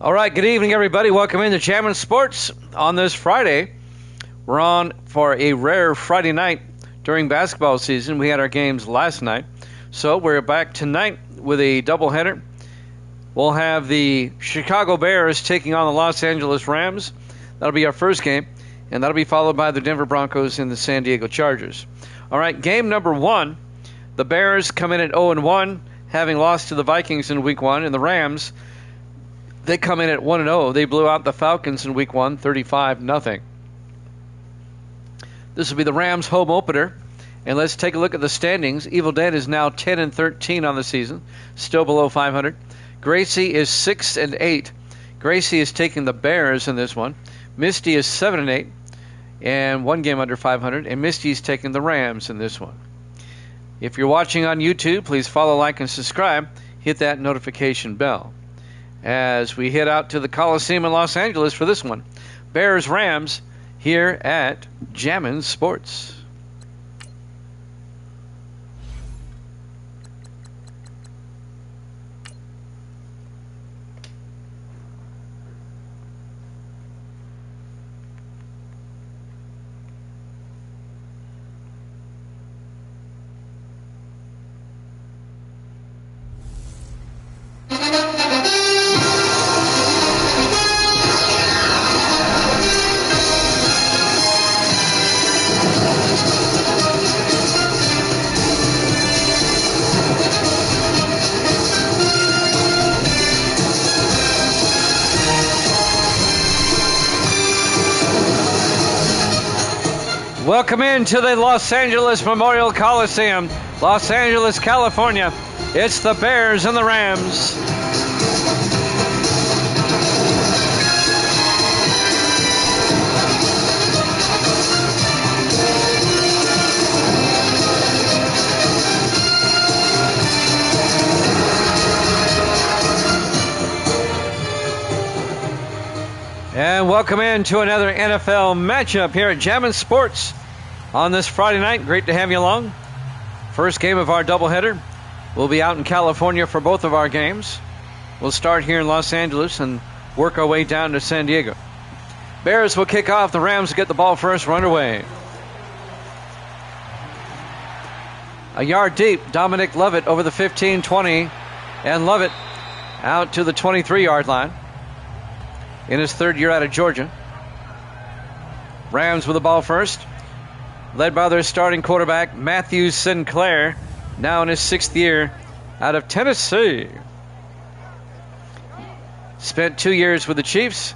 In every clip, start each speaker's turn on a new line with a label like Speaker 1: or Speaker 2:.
Speaker 1: All right, good evening, everybody. Welcome into Jammin' Sports on this Friday. We're on for a rare Friday night during basketball season. We had our games last night, so we're back tonight with a doubleheader. We'll have the Chicago Bears taking on the Los Angeles Rams. That'll be our first game, and that'll be followed by the Denver Broncos and the San Diego Chargers. All right, game number one, the Bears come in at 0-1, having lost to the Vikings in Week 1, and the Rams, they come in at 1-0. They blew out the Falcons in Week 1, 35-0. This will be the Rams' home opener. And let's take a look at the standings. Evil Dead is now 10-13 on the season, still below 500. Gracie is 6-8. Gracie is taking the Bears in this one. Misty is 7-8 and one game under 500. And Misty's taking the Rams in this one. If you're watching on YouTube, please follow, like, and subscribe. Hit that notification bell. As we head out to the Coliseum in Los Angeles for this one. Bears-Rams here at Jammin' Sports. Welcome into the Los Angeles Memorial Coliseum, Los Angeles, California. It's the Bears and the Rams. And welcome into another NFL matchup here at Jammin' Sports on this Friday night. Great to have you along. First game of our doubleheader. We'll be out in California for both of our games. We'll start here in Los Angeles and work our way down to San Diego. Bears will kick off. The Rams get the ball first. We're underway. A yard deep. Dominic Lovett over the 15-20. And Lovett out to the 23-yard line. In his third year out of Georgia. Rams with the ball first. Led by their starting quarterback, Matthew Sinclair. Now in his sixth year out of Tennessee. Spent 2 years with the Chiefs.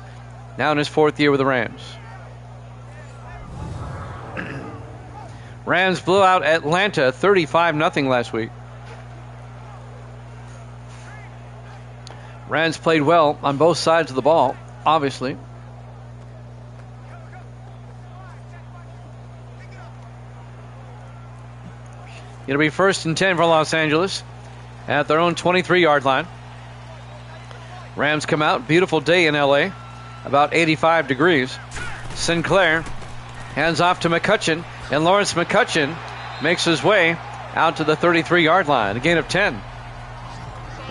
Speaker 1: Now in his fourth year with the Rams. Rams blew out Atlanta 35-0 last week. Rams played well on both sides of the ball, obviously. It'll be 1st and 10 for Los Angeles at their own 23-yard line. Rams come out. Beautiful day in L.A. About 85 degrees. Sinclair hands off to McCutcheon. And Lawrence McCutcheon makes his way out to the 33-yard line. A gain of 10.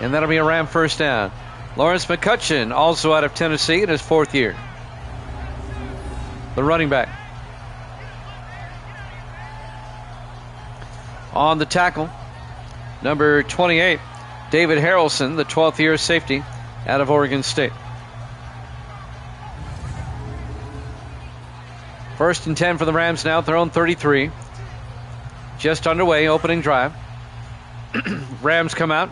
Speaker 1: And that'll be a Ram first down. Lawrence McCutcheon, also out of Tennessee in his 4th year. The running back. On the tackle, number 28, David Harrelson, the 12th year safety out of Oregon State. 1st and 10 for the Rams now at their own 33. Just underway, opening drive. Rams come out.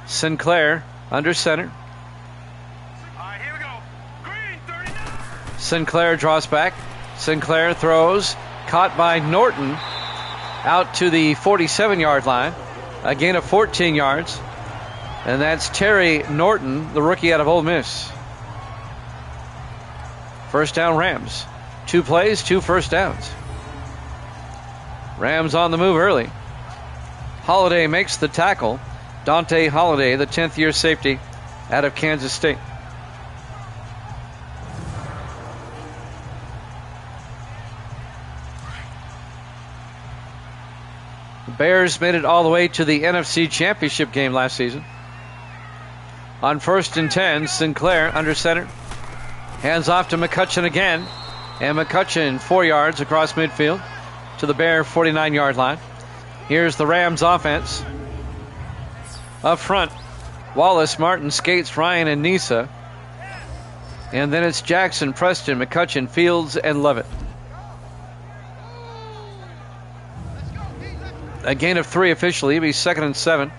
Speaker 1: Sinclair under center.
Speaker 2: All right, here we go. Green, 39.
Speaker 1: Sinclair draws back. Sinclair throws. Caught by Norton out to the 47-yard line. A gain of 14 yards. And that's Terry Norton, the rookie out of Ole Miss. First down Rams. 2 plays, 2 first downs. Rams on the move early. Holiday makes the tackle. Dante Holiday, the 10th year safety out of Kansas State. The Bears made it all the way to the NFC Championship game last season. On 1st and 10, Sinclair under center. Hands off to McCutcheon again. And McCutcheon 4 yards across midfield to the Bear 49-yard line. Here's the Rams offense. Up front, Wallace, Martin, Skates, Ryan, and Nisa. And then it's Jackson, Preston, McCutcheon, Fields, and Levitt. A gain of 3 officially. It'll be 2nd and 7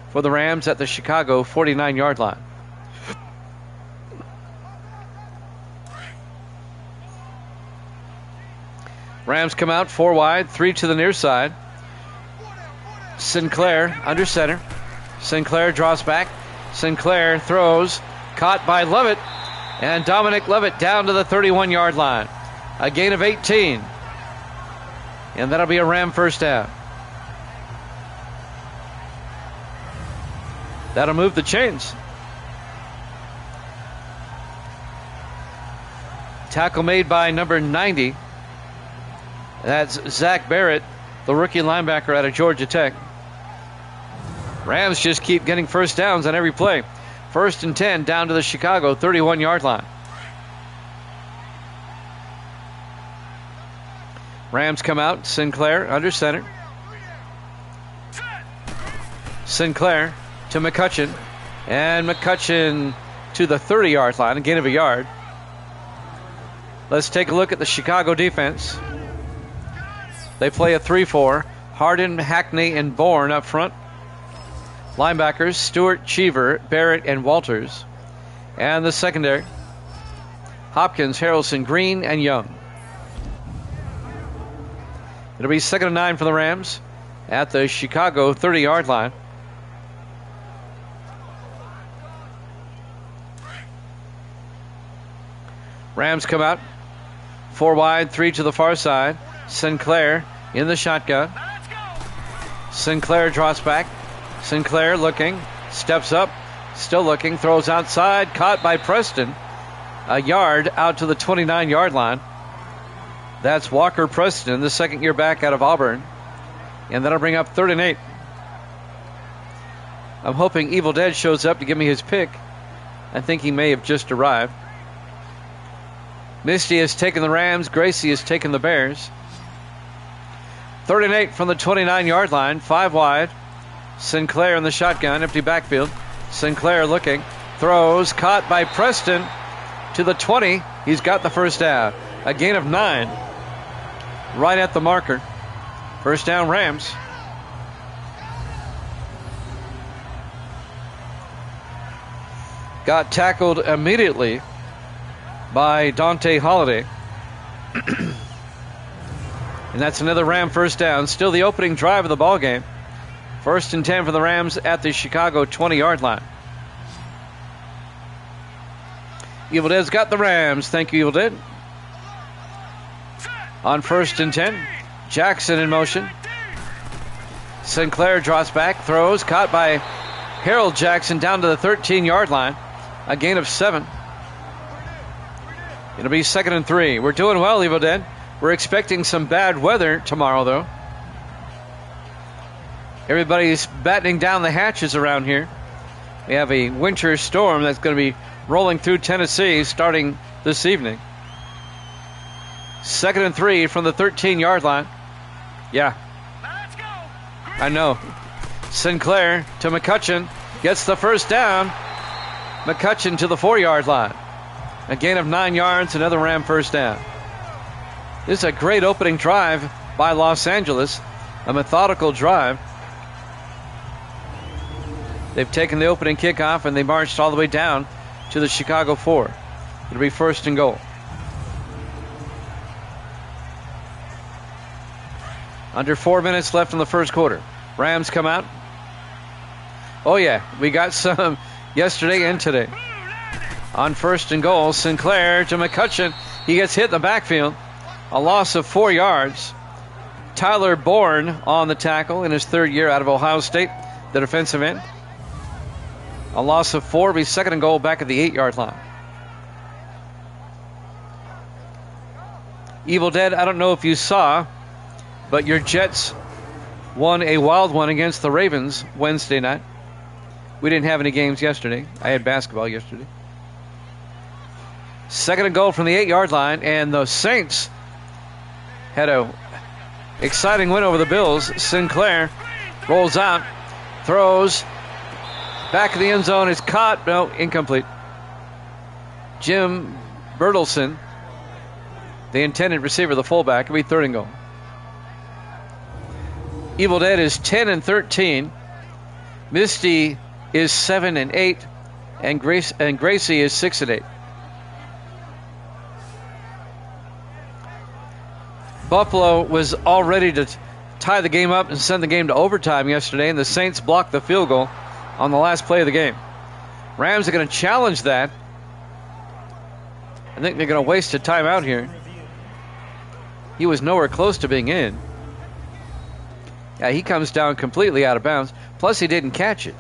Speaker 1: for the Rams at the Chicago 49-yard line. Rams come out 4 wide, 3 to the near side. Sinclair under center. Sinclair draws back. Sinclair throws. Caught by Levitt. And Dominic Levitt down to the 31-yard line. A gain of 18. And that'll be a Ram first down. That'll move the chains. Tackle made by number 90. That's Zach Barrett, the rookie linebacker out of Georgia Tech. Rams just keep getting first downs on every play. 1st and 10 down to the Chicago 31-yard line. Rams come out. Sinclair under center. Sinclair to McCutcheon. And McCutcheon to the 30-yard line, a gain of a yard. Let's take a look at the Chicago defense. They play a 3-4. Hardin, Hackney, and Bourne up front. Linebackers, Stewart, Cheever, Barrett, and Walters. And the secondary, Hopkins, Harrelson, Green, and Young. It'll be 2nd and 9 for the Rams at the Chicago 30-yard line. Rams come out 4 wide, 3 to the far side. Sinclair in the shotgun. Sinclair draws back. Sinclair looking, steps up, still looking, throws outside, caught by Preston. A yard out to the 29-yard line. That's Walker Preston, the 2nd-year back out of Auburn. And that'll bring up 3rd and 8. I'm hoping Evil Dead shows up to give me his pick. I think he may have just arrived. Misty has taken the Rams. Gracie has taken the Bears. 3rd and 8 from the 29-yard line, 5 wide. Sinclair in the shotgun, empty backfield. Sinclair looking, throws, caught by Preston to the 20. He's got the first down. A gain of 9. Right at the marker. First down, Rams. Got tackled immediately by Dante Holiday. And that's another Ram first down. Still the opening drive of the ball game. 1st and 10 for the Rams at the Chicago 20-yard line. Evil Dead's got the Rams. Thank you, Evil Dead. On 1st and 10, Jackson in motion. Sinclair drops back, throws, caught by Harold Jackson down to the 13-yard line. A gain of 7. It'll be 2nd and 3. We're doing well, Evil Dead. We're expecting some bad weather tomorrow, though. Everybody's battening down the hatches around here. We have a winter storm that's going to be rolling through Tennessee starting this evening. 2nd and 3 from the 13-yard line. Yeah. I know. Sinclair to McCutcheon. Gets the first down. McCutcheon to the 4-yard line. A gain of 9 yards. Another Ram first down. This is a great opening drive by Los Angeles. A methodical drive. They've taken the opening kickoff and they marched all the way down to the Chicago 4. It'll be 1st and goal. Under 4 minutes left in the first quarter. Rams come out. Oh yeah, we got some yesterday and today. On 1st and goal, Sinclair to McCutcheon. He gets hit in the backfield. A loss of 4 yards. Tyler Bourne on the tackle in his 3rd year out of Ohio State, the defensive end. A loss of 4, be 2nd and goal back at the 8-yard line. Evil Dead, I don't know if you saw, but your Jets won a wild one against the Ravens Wednesday night. We didn't have any games yesterday. I had basketball yesterday. 2nd and goal from the 8-yard line, and the Saints had a exciting win over the Bills. Sinclair rolls out, throws, back of the end zone is caught. No, incomplete. Jim Bertelsen, the intended receiver, the fullback, will be 3rd and goal. Evil Dead is 10 and 13. Misty is 7 and 8, and Gracie is 6 and 8. Buffalo was all ready to tie the game up and send the game to overtime yesterday, and the Saints blocked the field goal on the last play of the game. Rams are going to challenge that. I think they're going to waste a timeout here. He was nowhere close to being in. Yeah, he comes down completely out of bounds. Plus, he didn't catch it.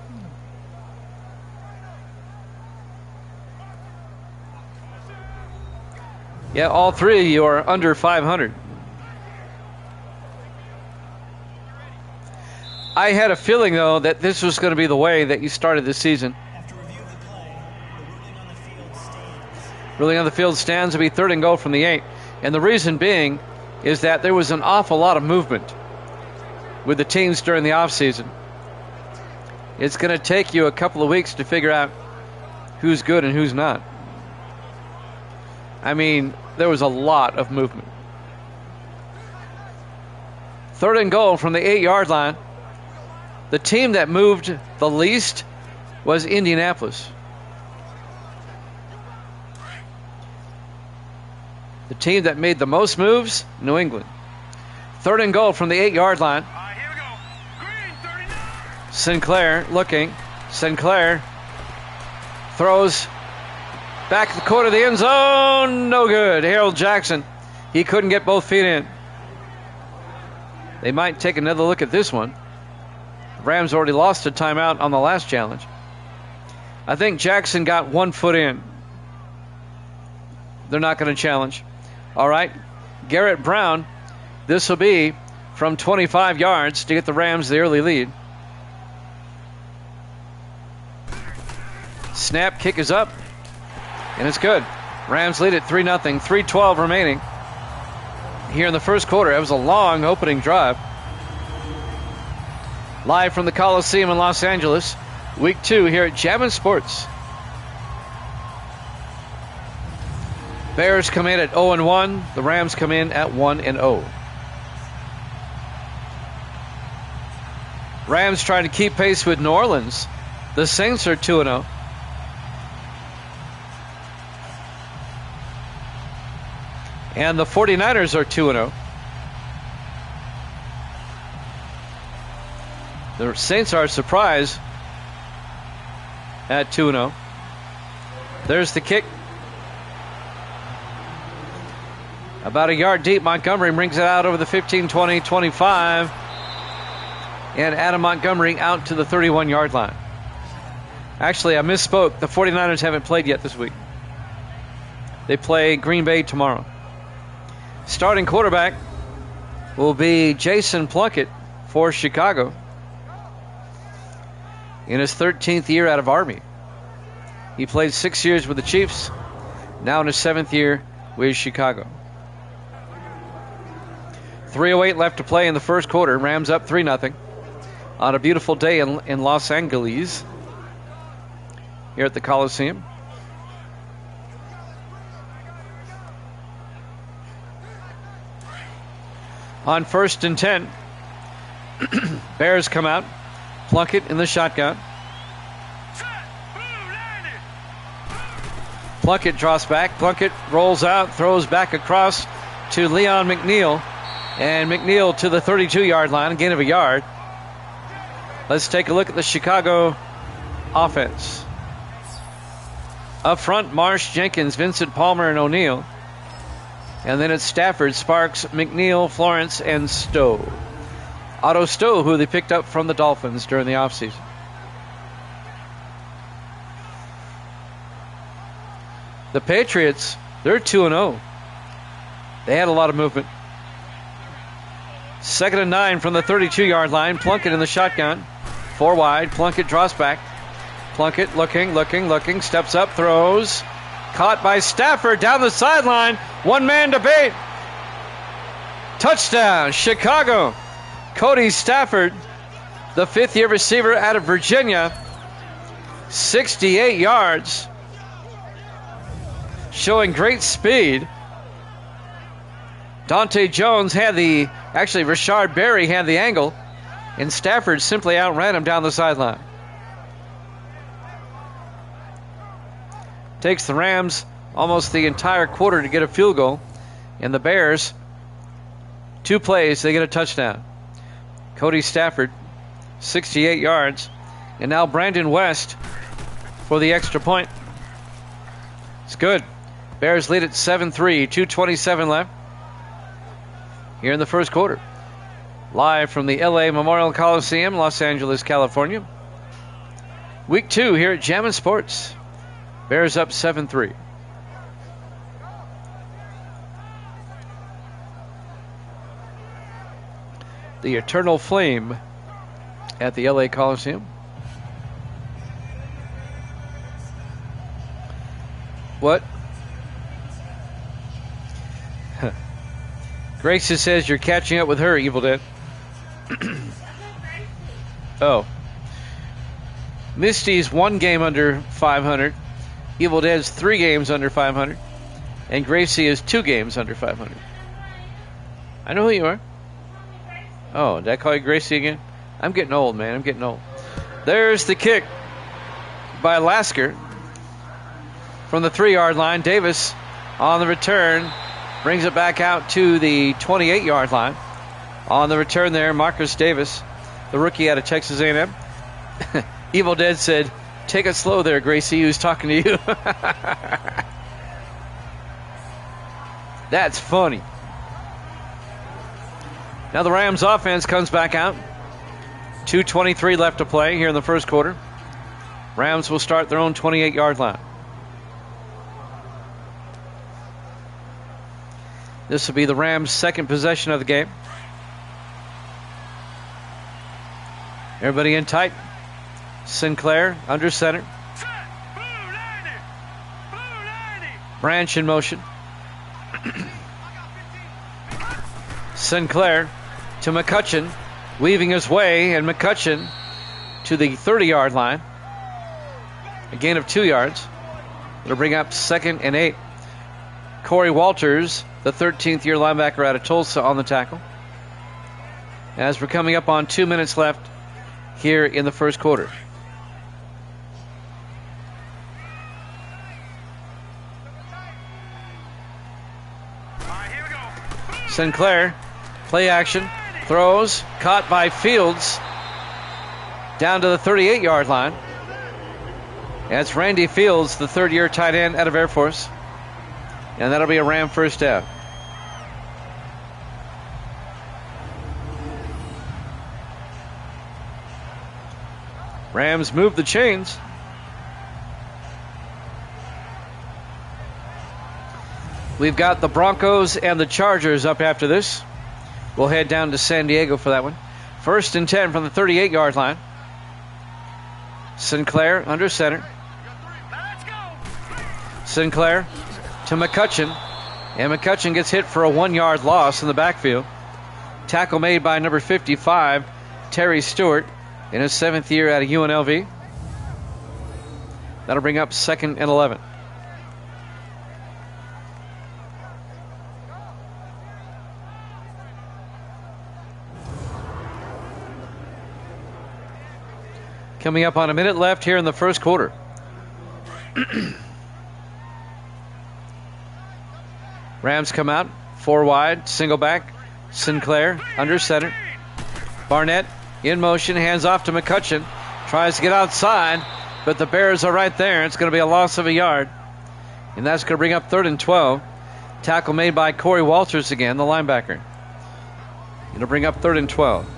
Speaker 1: Yeah, all 3 of you are under 500. I had a feeling, though, that this was going to be the way that you started the season.
Speaker 3: After review of the play, the ruling on the field stands.
Speaker 1: Ruling on the field stands to be 3rd and goal from the 8. And the reason being is that there was an awful lot of movement with the teams during the offseason. It's going to take you a couple of weeks to figure out who's good and who's not. I mean, there was a lot of movement. 3rd and goal from the 8-yard line. The team that moved the least was Indianapolis. The team that made the most moves, New England. 3rd and goal from the 8-yard line.
Speaker 2: Here we go. Green 39.
Speaker 1: Sinclair looking. Sinclair throws back to the corner of the end zone. No good. Harold Jackson. He couldn't get both feet in. They might take another look at this one. Rams already lost a timeout on the last challenge. I think Jackson got 1 foot in. They're not going to challenge. All right. Garrett Brown. This will be from 25 yards to get the Rams the early lead. Snap, kick is up, and it's good. Rams lead at 3-0, 3:12 remaining here in the first quarter. It was a long opening drive. Live from the Coliseum in Los Angeles, week 2 here at Jammin' Sports. Bears come in at 0-1. The Rams come in at 1-0. Rams trying to keep pace with New Orleans. The Saints are 2-0. And the 49ers are 2-0. The Saints are surprised at 2-0. There's the kick. About a yard deep. Montgomery brings it out over the 15, 20, 25. And Adam Montgomery out to the 31-yard line. Actually, I misspoke. The 49ers haven't played yet this week. They play Green Bay tomorrow. Starting quarterback will be Jason Plunkett for Chicago in his 13th year out of Army. He played 6 years with the Chiefs, now in his 7th year with Chicago. 3:08 left to play in the first quarter. Rams up 3-0 on a beautiful day in Los Angeles here at the Coliseum. On 1st and 10, Bears come out. Plunkett in the shotgun. Plunkett draws back. Plunkett rolls out, throws back across to Leon McNeil. And McNeil to the 32-yard line, a gain of a yard. Let's take a look at the Chicago offense. Up front, Marsh, Jenkins, Vincent Palmer, and O'Neal. And then it's Stafford, Sparks, McNeil, Florence, and Stowe. Otto Stowe, who they picked up from the Dolphins during the offseason. The Patriots, they're 2-0. They had a lot of movement. 2nd and 9 from the 32-yard line. Plunkett in the shotgun. 4 wide. Plunkett draws back. Plunkett looking. Steps up, throws. Caught by Stafford down the sideline. One-man debate. Touchdown, Chicago. Cody Stafford, the 5th-year receiver out of Virginia. 68 yards. Showing great speed. Dante Jones Rashard Berry had the angle, and Stafford simply outran him down the sideline. Takes the Rams almost the entire quarter to get a field goal, and the Bears, 2 plays, they get a touchdown. Cody Stafford, 68 yards, and now Brandon West for the extra point. It's good. Bears lead at 7-3, 2:27 left here in the first quarter. Live from the LA Memorial Coliseum, Los Angeles, California. Week 2 here at Jammin' Sports. Bears up 7-3. The Eternal Flame at the LA Coliseum. What? Gracie says you're catching up with her, Evil Dead. Oh. Misty's 1 game under 500. Evil Dead's 3 games under 500. And Gracie is 2 games under 500. I know who you are. Oh, did I call you Gracie again? I'm getting old, man. I'm getting old. There's the kick by Lasker from the 3-yard line. Davis on the return. Brings it back out to the 28-yard line. On the return there, Marcus Davis, the rookie out of Texas A&M. Evil Dead said, "Take it slow there, Gracie." Who's talking to you? That's funny. Now the Rams offense comes back out. 2:23 left to play here in the first quarter. Rams will start their own 28-yard line. This will be the Rams' second possession of the game. Everybody in tight. Sinclair under center. Branch in motion. Sinclair to McCutcheon, weaving his way, and McCutcheon to the 30-yard line. A gain of 2 yards. It'll bring up 2nd and 8. Corey Walters, the 13th-year linebacker out of Tulsa, on the tackle. As we're coming up on 2 minutes left here in the first quarter. Sinclair, play action, throws, caught by Fields, down to the 38-yard line. That's Randy Fields, the third-year tight end out of Air Force. And that'll be a Ram first down. Rams move the chains. We've got the Broncos and the Chargers up after this. We'll head down to San Diego for that one. 1st and 10 from the 38-yard line. Sinclair under center. Sinclair to McCutcheon. And McCutcheon gets hit for a 1-yard loss in the backfield. Tackle made by number 55, Terry Stewart, in his 7th year out of UNLV. That'll bring up 2nd and 11. Coming up on a minute left here in the first quarter. Rams come out, 4 wide, single back. Sinclair under center. Barnett in motion, hands off to McCutcheon. Tries to get outside, but the Bears are right there. It's going to be a loss of a yard. And that's going to bring up 3rd and 12. Tackle made by Corey Walters again, the linebacker. It'll bring up 3rd and 12.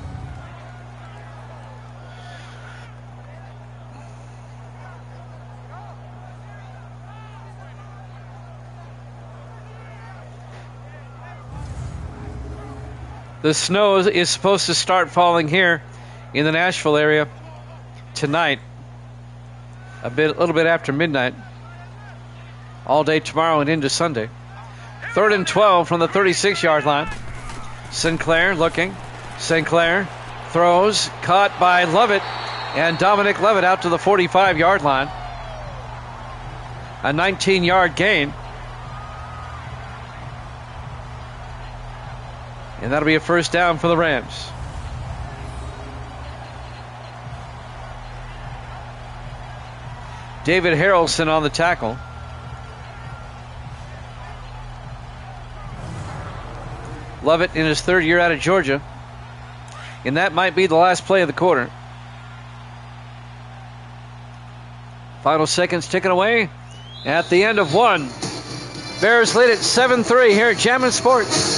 Speaker 1: The snow is supposed to start falling here in the Nashville area tonight, a little bit after midnight, all day tomorrow and into Sunday. 3rd and 12 from the 36-yard line. Sinclair looking. Sinclair throws, caught by Lovett, and Dominic Lovett out to the 45-yard line. A 19-yard gain. And that'll be a first down for the Rams. David Harrelson on the tackle. Lovett in his 3rd year out of Georgia. And that might be the last play of the quarter. Final seconds ticking away at the end of one. Bears lead at 7-3 here at Jammin' Sports.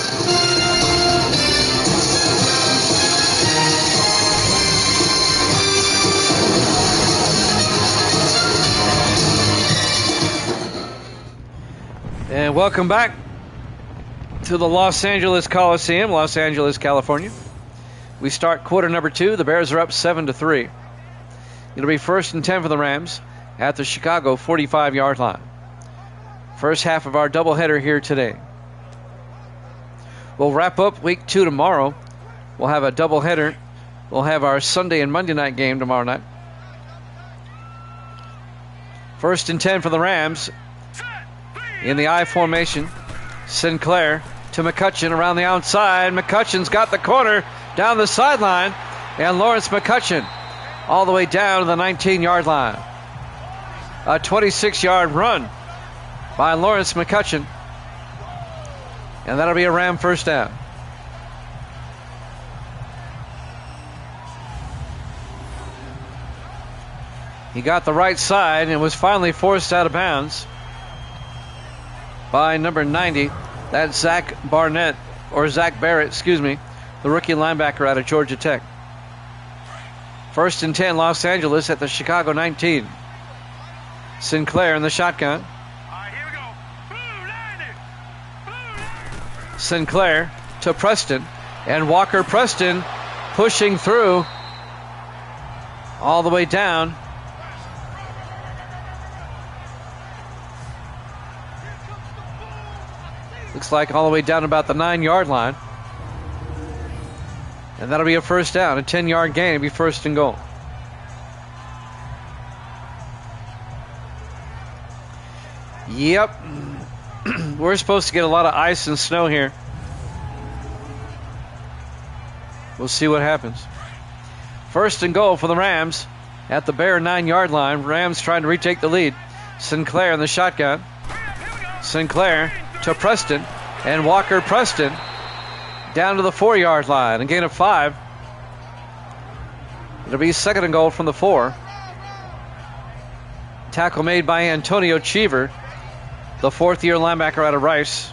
Speaker 1: And welcome back to the Los Angeles Coliseum, Los Angeles, California. We start quarter number 2. The Bears are up 7-3. It'll be 1st and 10 for the Rams at the Chicago 45-yard line. First half of our doubleheader here today. We'll wrap up week 2 tomorrow. We'll have a doubleheader. We'll have our Sunday and Monday night game tomorrow night. 1st and 10 for the Rams. In the I formation, Sinclair to McCutcheon around the outside. McCutcheon's got the corner down the sideline, and Lawrence McCutcheon all the way down to the 19-yard line. A 26-yard run by Lawrence McCutcheon, and that'll be a Ram first down. He got the right side and was finally forced out of bounds by number 90. That's Zach Barrett, the rookie linebacker out of Georgia Tech. 1st and 10, Los Angeles at the Chicago 19. Sinclair in the shotgun.
Speaker 2: Here we go. Blue
Speaker 1: Sinclair to Preston, and Walker Preston pushing through all the way down. Looks like all the way down about the 9-yard line. And that'll be a first down, a 10-yard gain. It'll be 1st and goal. Yep. We're supposed to get a lot of ice and snow here. We'll see what happens. 1st and goal for the Rams at the Bear 9-yard line. Rams trying to retake the lead. Sinclair in the shotgun. Sinclair to Preston, and Walker Preston down to the 4-yard line, a gain of 5. It'll be 2nd and goal from the 4. Tackle made by Antonio Cheever, the 4th-year linebacker out of Rice.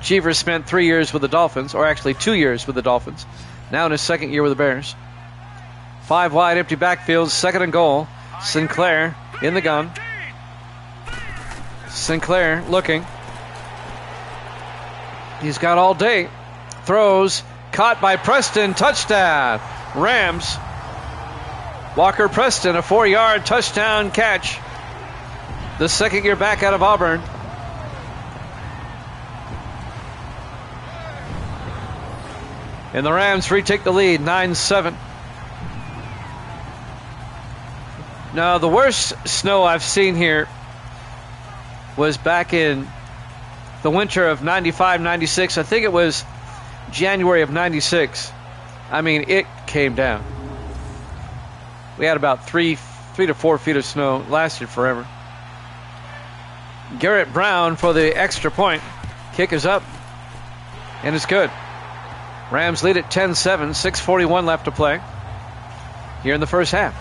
Speaker 1: Cheever spent 3 years with the Dolphins, or actually 2 years with the Dolphins. Now in his 2nd year with the Bears. 5 wide, empty backfield, 2nd and goal. Sinclair in the gun. Sinclair looking. He's got all day. Throws, caught by Preston, touchdown. Rams. Walker Preston, a 4-yard touchdown catch. The 2nd-year back out of Auburn. And the Rams retake the lead, 9-7. Now, the worst snow I've seen here was back in the winter of 95, 96. I think it was January of 96. I mean, it came down. We had about 3 to 4 feet of snow. It lasted forever. Garrett Brown for the extra point. Kick is up. And it's good. Rams lead at 10-7. 6:41 left to play here in the first half.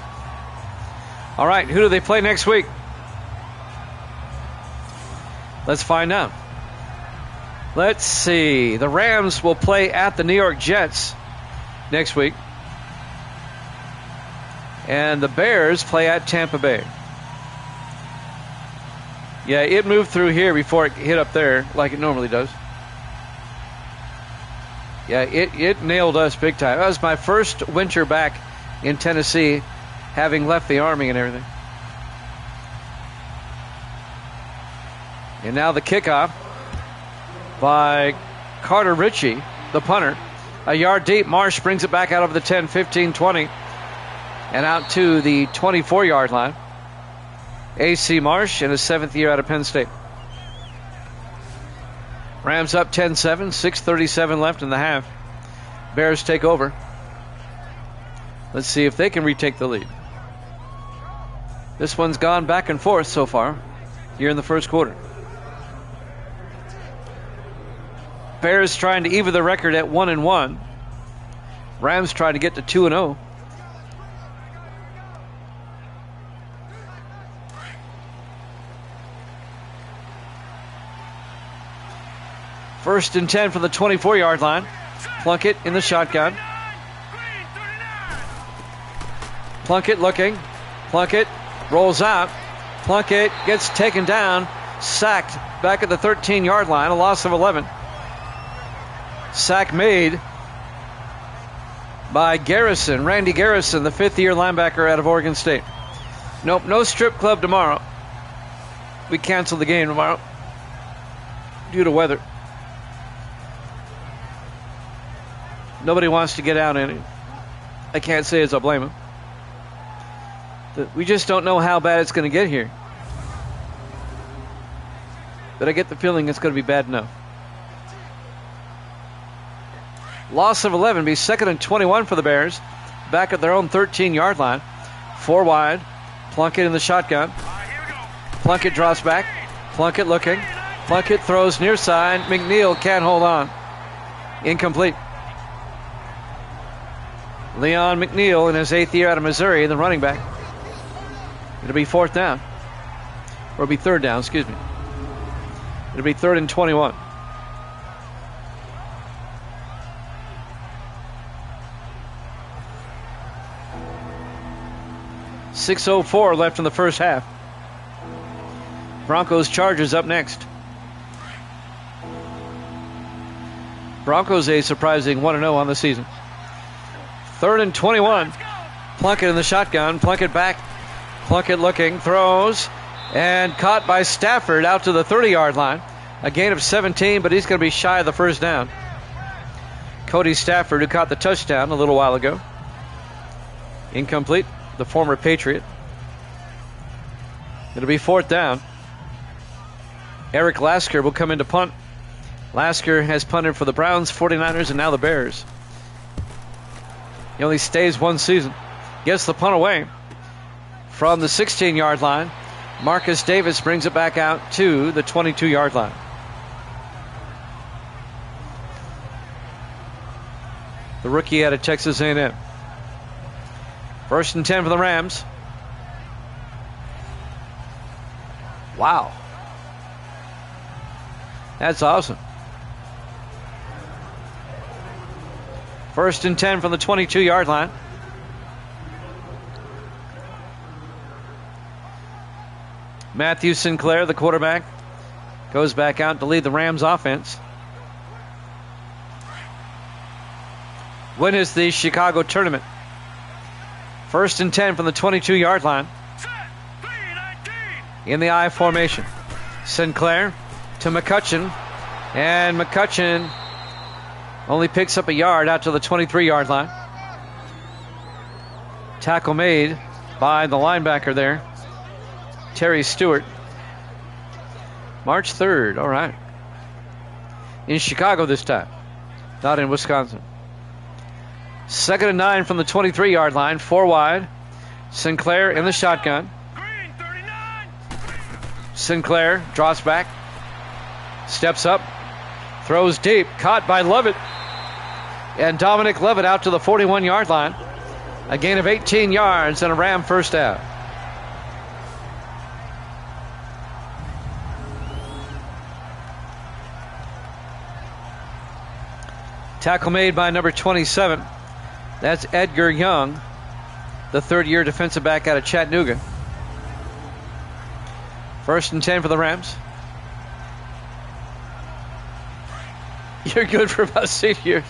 Speaker 1: All right, who do they play next week? Let's find out. Let's see. The Rams will play at the New York Jets next week. And the Bears play at Tampa Bay. Yeah, it moved through here before it hit up there like it normally does. Yeah, it nailed us big time. That was my first winter back in Tennessee, having left the Army and everything. And now the kickoff by Carter Ritchie, the punter. A yard deep. Marsh brings it back out over the 10, 15, 20. And out to the 24-yard line. A.C. Marsh in his 7th year out of Penn State. Rams up 10-7, 6:37 left in the half. Bears take over. Let's see if they can retake the lead. This one's gone back and forth so far here in the first quarter. Bears trying to even the record at 1-1. Rams trying to get to 2-0. First and 10 from the 24-yard line. Plunkett in the shotgun. Plunkett looking. Plunkett rolls out. Plunkett gets taken down. Sacked back at the 13-yard line. A loss of 11. Sack made by Garrison. Randy Garrison, the 5th-year linebacker out of Oregon State. Nope, no strip club tomorrow. We cancel the game tomorrow due to weather. Nobody wants to get out in it. I can't say as I blame him. We just don't know how bad it's going to get here. But I get the feeling it's going to be bad enough. Loss of 11, be 2nd and 21 for the Bears. Back at their own 13-yard line. 4 wide. Plunkett in the shotgun. Plunkett drops back. Plunkett looking. Plunkett throws near side. McNeil can't hold on. Incomplete. Leon McNeil in his 8th year out of Missouri, the running back. It'll be 4th down. Or it'll be 3rd down, excuse me. It'll be 3rd and 21. .604 left in the first half. Broncos Chargers up next. Broncos a surprising 1-0 on the season. 3rd and 21. Plunkett in the shotgun. Plunkett back. Plunkett looking. Throws. And caught by Stafford out to the 30-yard line. A gain of 17, but he's going to be shy of the first down. Cody Stafford, who caught the touchdown a little while ago. Incomplete. The former Patriot. It'll be 4th down. Eric Lasker will come in to punt. Lasker has punted for the Browns, 49ers, and now the Bears. He only stays one season. Gets the punt away from the 16-yard line. Marcus Davis brings it back out to the 22-yard line. The rookie out of Texas A&M. First and 10 for the Rams. Wow. That's awesome. First and 10 from the 22-yard line. Matthew Sinclair, the quarterback, goes back out to lead the Rams offense. When is the Chicago tournament? First and 10 from the 22-yard line. In the I formation. Sinclair to McCutcheon. And McCutcheon only picks up a yard out to the 23-yard line. Tackle made by the linebacker there, Terry Stewart. March 3rd, all right. In Chicago this time, not in Wisconsin. 2nd and 9 from the 23-yard line, 4 wide. Sinclair in the shotgun. Sinclair draws back, steps up, throws deep, caught by Lovett. And Dominic Lovett out to the 41-yard line. A gain of 18 yards and a Ram first down. Tackle made by number 27. That's Edgar Young, the third-year defensive back out of Chattanooga. First and 10 for the Rams. You're good for about 6 years.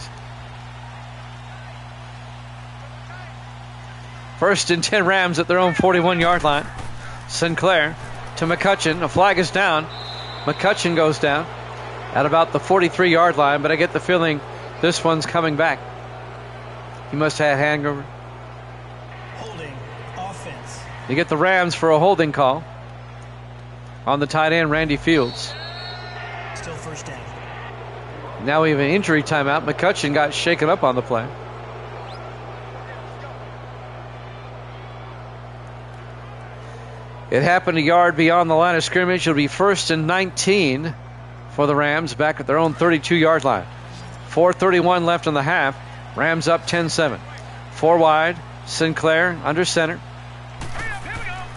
Speaker 1: First and 10 Rams at their own 41-yard line. Sinclair to McCutcheon. A flag is down. McCutcheon goes down at about the 43-yard line, but I get the feeling this one's coming back. He must have had hangover.
Speaker 3: Holding offense.
Speaker 1: You get the Rams for a holding call on the tight end, Randy Fields.
Speaker 3: Still first down.
Speaker 1: Now we have an injury timeout. McCutcheon got shaken up on the play. It happened a yard beyond the line of scrimmage. It'll be 1st and 19 for the Rams back at their own 32-yard line. 4:31 left in the half. Rams up 10-7. 4 wide. Sinclair under center.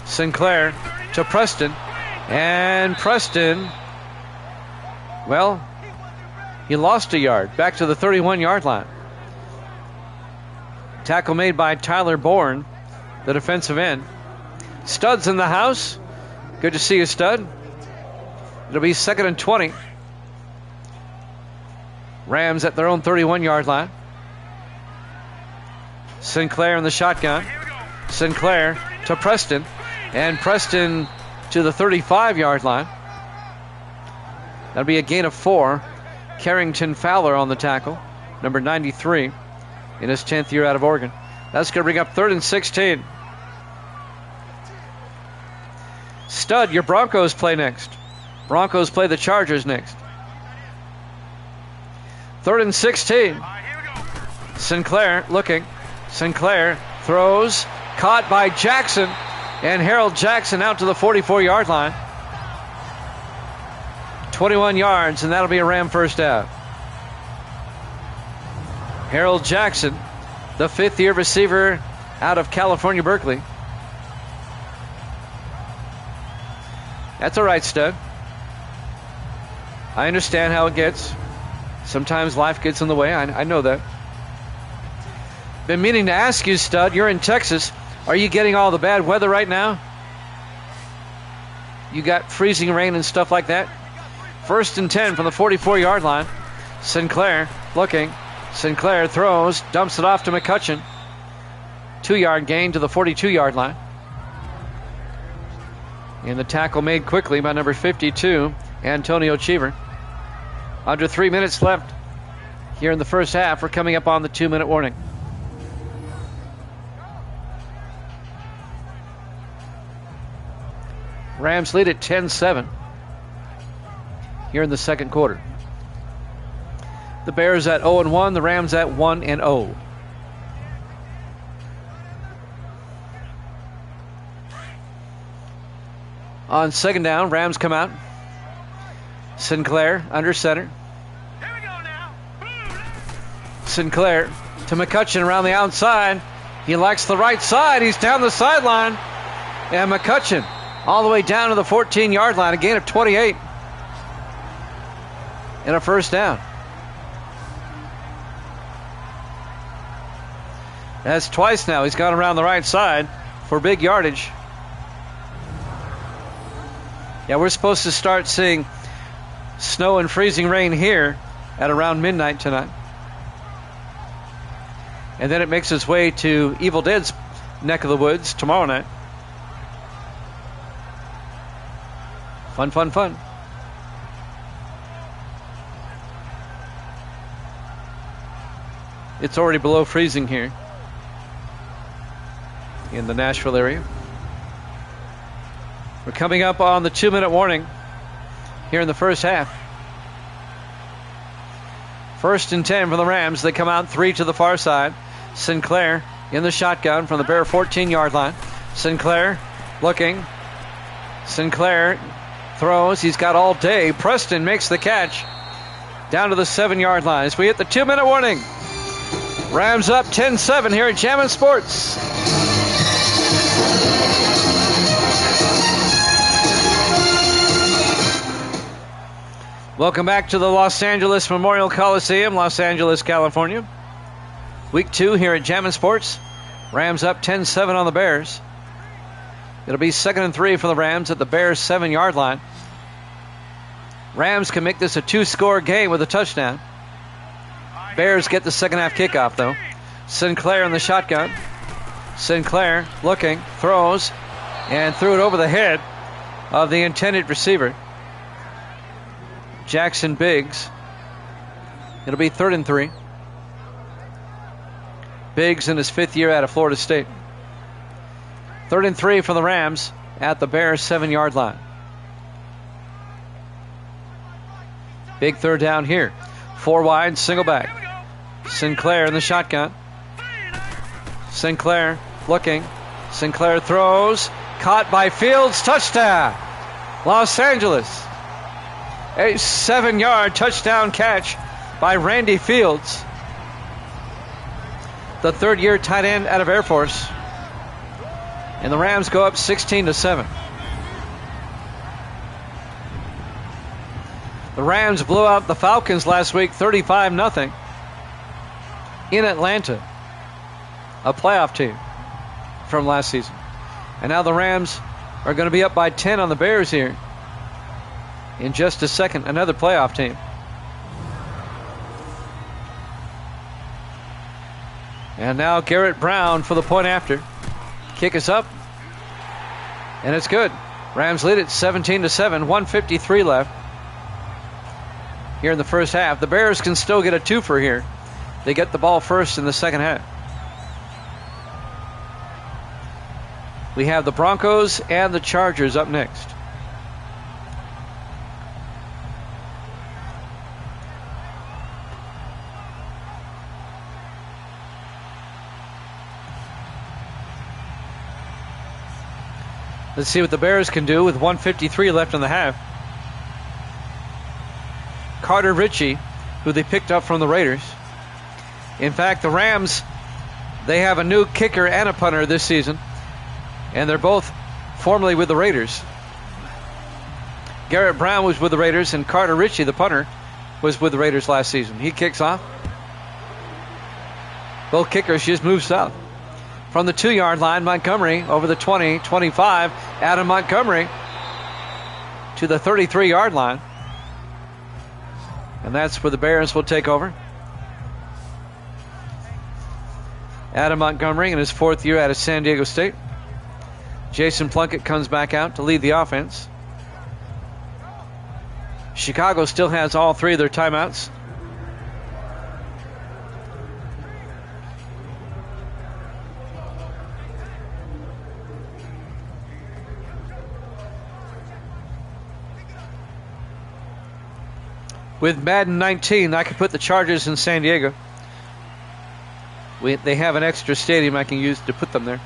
Speaker 1: Sinclair to Preston. And Preston, well, he lost a yard. Back to the 31-yard line. Tackle made by Tyler Bourne, the defensive end. Stud's in the house. Good to see you, Stud. It'll be 2nd and 20. Rams at their own 31-yard line. Sinclair in the shotgun. Sinclair to Preston. And Preston to the 35-yard line. That'll be a gain of 4. Carrington Fowler on the tackle. Number 93 in his 10th year out of Oregon. That's going to bring up 3rd and 16. Stud, your Broncos play next. Broncos play the Chargers next. 3rd and 16. Sinclair looking. Sinclair throws. Caught by Jackson. And Harold Jackson out to the 44-yard line. 21 yards, and that'll be a Ram first down. Harold Jackson, the 5th-year receiver out of California, Berkeley. That's all right, Stud. I understand how it gets. Sometimes life gets in the way. I know that. Been meaning to ask you, Stud, you're in Texas. Are you getting all the bad weather right now? You got freezing rain and stuff like that? 1st and 10 from the 44-yard line. Sinclair looking. Sinclair throws, dumps it off to McCutcheon. 2-yard gain to the 42-yard line. And the tackle made quickly by number 52, Antonio Cheever. Under 3 minutes left here in the first half. We're coming up on the 2-minute warning. Rams lead at 10-7 here in the second quarter. The Bears at 0-1, the Rams at 1-0. On second down, Rams come out. Sinclair under center.
Speaker 2: Here we go now.
Speaker 1: Sinclair to McCutcheon around the outside. He likes the right side. He's down the sideline. And McCutcheon all the way down to the 14-yard line. A gain of 28. And a first down. That's twice now. He's gone around the right side for big yardage. Yeah, we're supposed to start seeing snow and freezing rain here at around midnight tonight. And then it makes its way to Evil Dead's neck of the woods tomorrow night. Fun, fun, fun. It's already below freezing here in the Nashville area. We're coming up on the 2-minute warning here in the first half. 1st and 10 for the Rams. They come out 3 to the far side. Sinclair in the shotgun from the Bear 14-yard line. Sinclair looking. Sinclair throws. He's got all day. Preston makes the catch down to the 7-yard line as we hit the 2-minute warning. Rams up 10-7 here at Jammin' Sports. Welcome back to the Los Angeles Memorial Coliseum, Los Angeles, California. Week 2 here at Jammin' Sports. Rams up 10-7 on the Bears. It'll be 2nd and 3 for the Rams at the Bears' 7-yard line. Rams can make this a 2-score game with a touchdown. Bears get the second half kickoff, though. Sinclair in the shotgun. Sinclair looking, throws, and threw it over the head of the intended receiver, Jackson Biggs. It'll be 3rd and 3. Biggs in his 5th year out of Florida State. 3rd and 3 for the Rams at the Bears' 7-yard line. Big third down here. 4 wide, single back. Sinclair in the shotgun. Sinclair looking. Sinclair throws. Caught by Fields. Touchdown. Los Angeles. A 7-yard touchdown catch by Randy Fields, the 3rd-year tight end out of Air Force. And the Rams go up 16-7. The Rams blew out the Falcons last week 35-0 in Atlanta, a playoff team from last season. And now the Rams are going to be up by 10 on the Bears here in just a second, another playoff team. And now Garrett Brown for the point after. Kick is up, and it's good. Rams lead it 17-7, 1:53 left here in the first half. The Bears can still get a twofer here. They get the ball first in the second half. We have the Broncos and the Chargers up next. Let's see what the Bears can do with 1:53 left in the half. Carter Ritchie, who they picked up from the Raiders. In fact, the Rams, they have a new kicker and a punter this season, and they're both formerly with the Raiders. Garrett Brown was with the Raiders, and Carter Ritchie, the punter, was with the Raiders last season. He kicks off. Both kickers just moved south. From the 2-yard line, Montgomery over the 20, 25. Adam Montgomery to the 33-yard line. And that's where the Bears will take over. Adam Montgomery in his 4th year out of San Diego State. Jason Plunkett comes back out to lead the offense. Chicago still has all 3 of their timeouts. With Madden 19, I could put the Chargers in San Diego. They have an extra stadium I can use to put them there.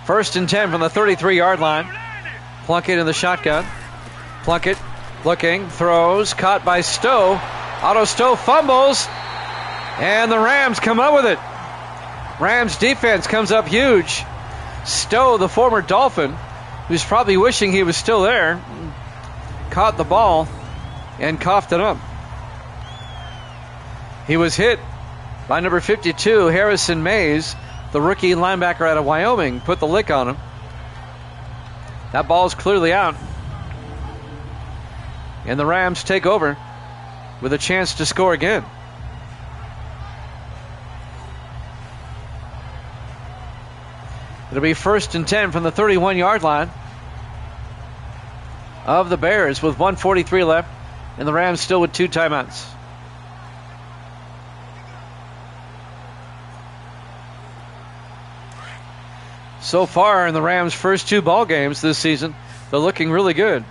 Speaker 1: 1st and 10 from the 33-yard line. Plunkett in the shotgun. Plunkett looking, throws, caught by Stowe. Otto Stowe fumbles, and the Rams come up with it. Rams defense comes up huge. Stowe, the former Dolphin, who's probably wishing he was still there, caught the ball and coughed it up. He was hit by number 52, Harrison Mays, the rookie linebacker out of Wyoming, put the lick on him. That ball's clearly out. And the Rams take over with a chance to score again. It'll be 1st and 10 from the 31-yard line of the Bears with 1:43 left, and the Rams still with 2 timeouts. So far in the Rams' first 2 ball games this season, they're looking really good.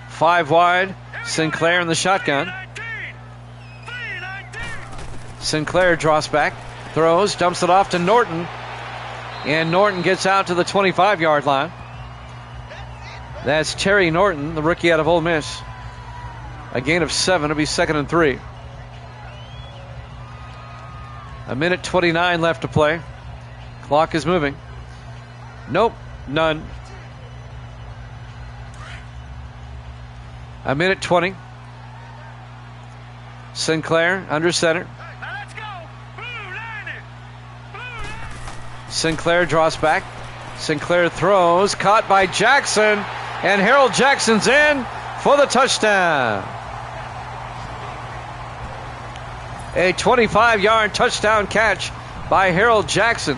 Speaker 1: 5 wide, Sinclair in the shotgun. Sinclair draws back, throws, dumps it off to Norton, and Norton gets out to the 25-yard line. That's Terry Norton, the rookie out of Ole Miss. A gain of 7. It'll be 2nd and 3. 1:29 left to play. Clock is moving. Nope, none. 1:20. Sinclair under center. Sinclair draws back. Sinclair throws, caught by Jackson, and Harold Jackson's in for the touchdown. A 25-yard touchdown catch by Harold Jackson.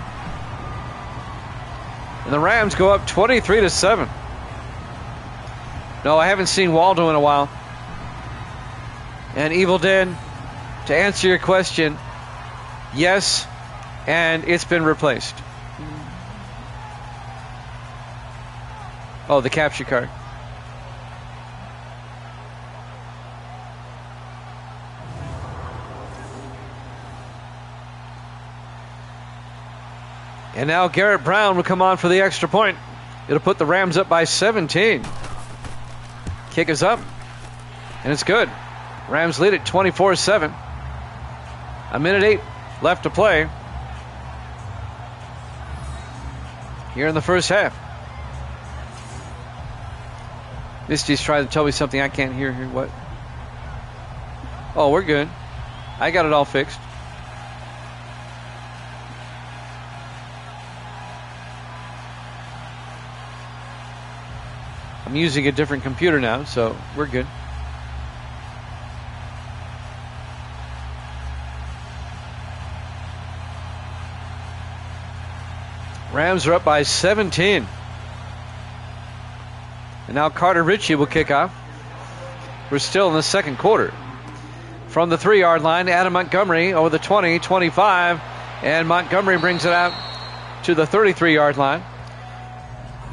Speaker 1: And the Rams go up 23-7. No, I haven't seen Waldo in a while. And Evil Dead, to answer your question, yes, and it's been replaced. Oh, the capture card. And now Garrett Brown will come on for the extra point. It'll put the Rams up by 17. Kick is up, and it's good. Rams lead it 24-7. 1:08 left to play here in the first half. Misty's trying to tell me something I can't hear here. What? Oh, we're good. I got it all fixed. I'm using a different computer now, so we're good. Rams are up by 17. And now Carter Ritchie will kick off. We're still in the second quarter. From the 3-yard line, Adam Montgomery over the 20, 25, and Montgomery brings it out to the 33-yard line.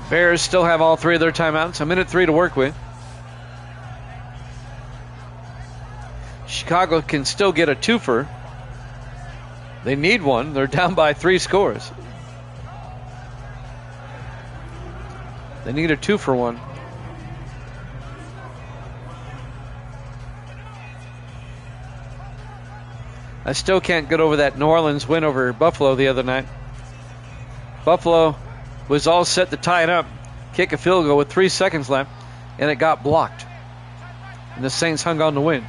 Speaker 1: Bears still have all 3 of their timeouts. 1:03 to work with. Chicago can still get a twofer. They need one. They're down by 3 scores. They need a 2-for-1. I still can't get over that New Orleans win over Buffalo the other night. Buffalo was all set to tie it up, kick a field goal with 3 seconds left, and it got blocked. And the Saints hung on to win.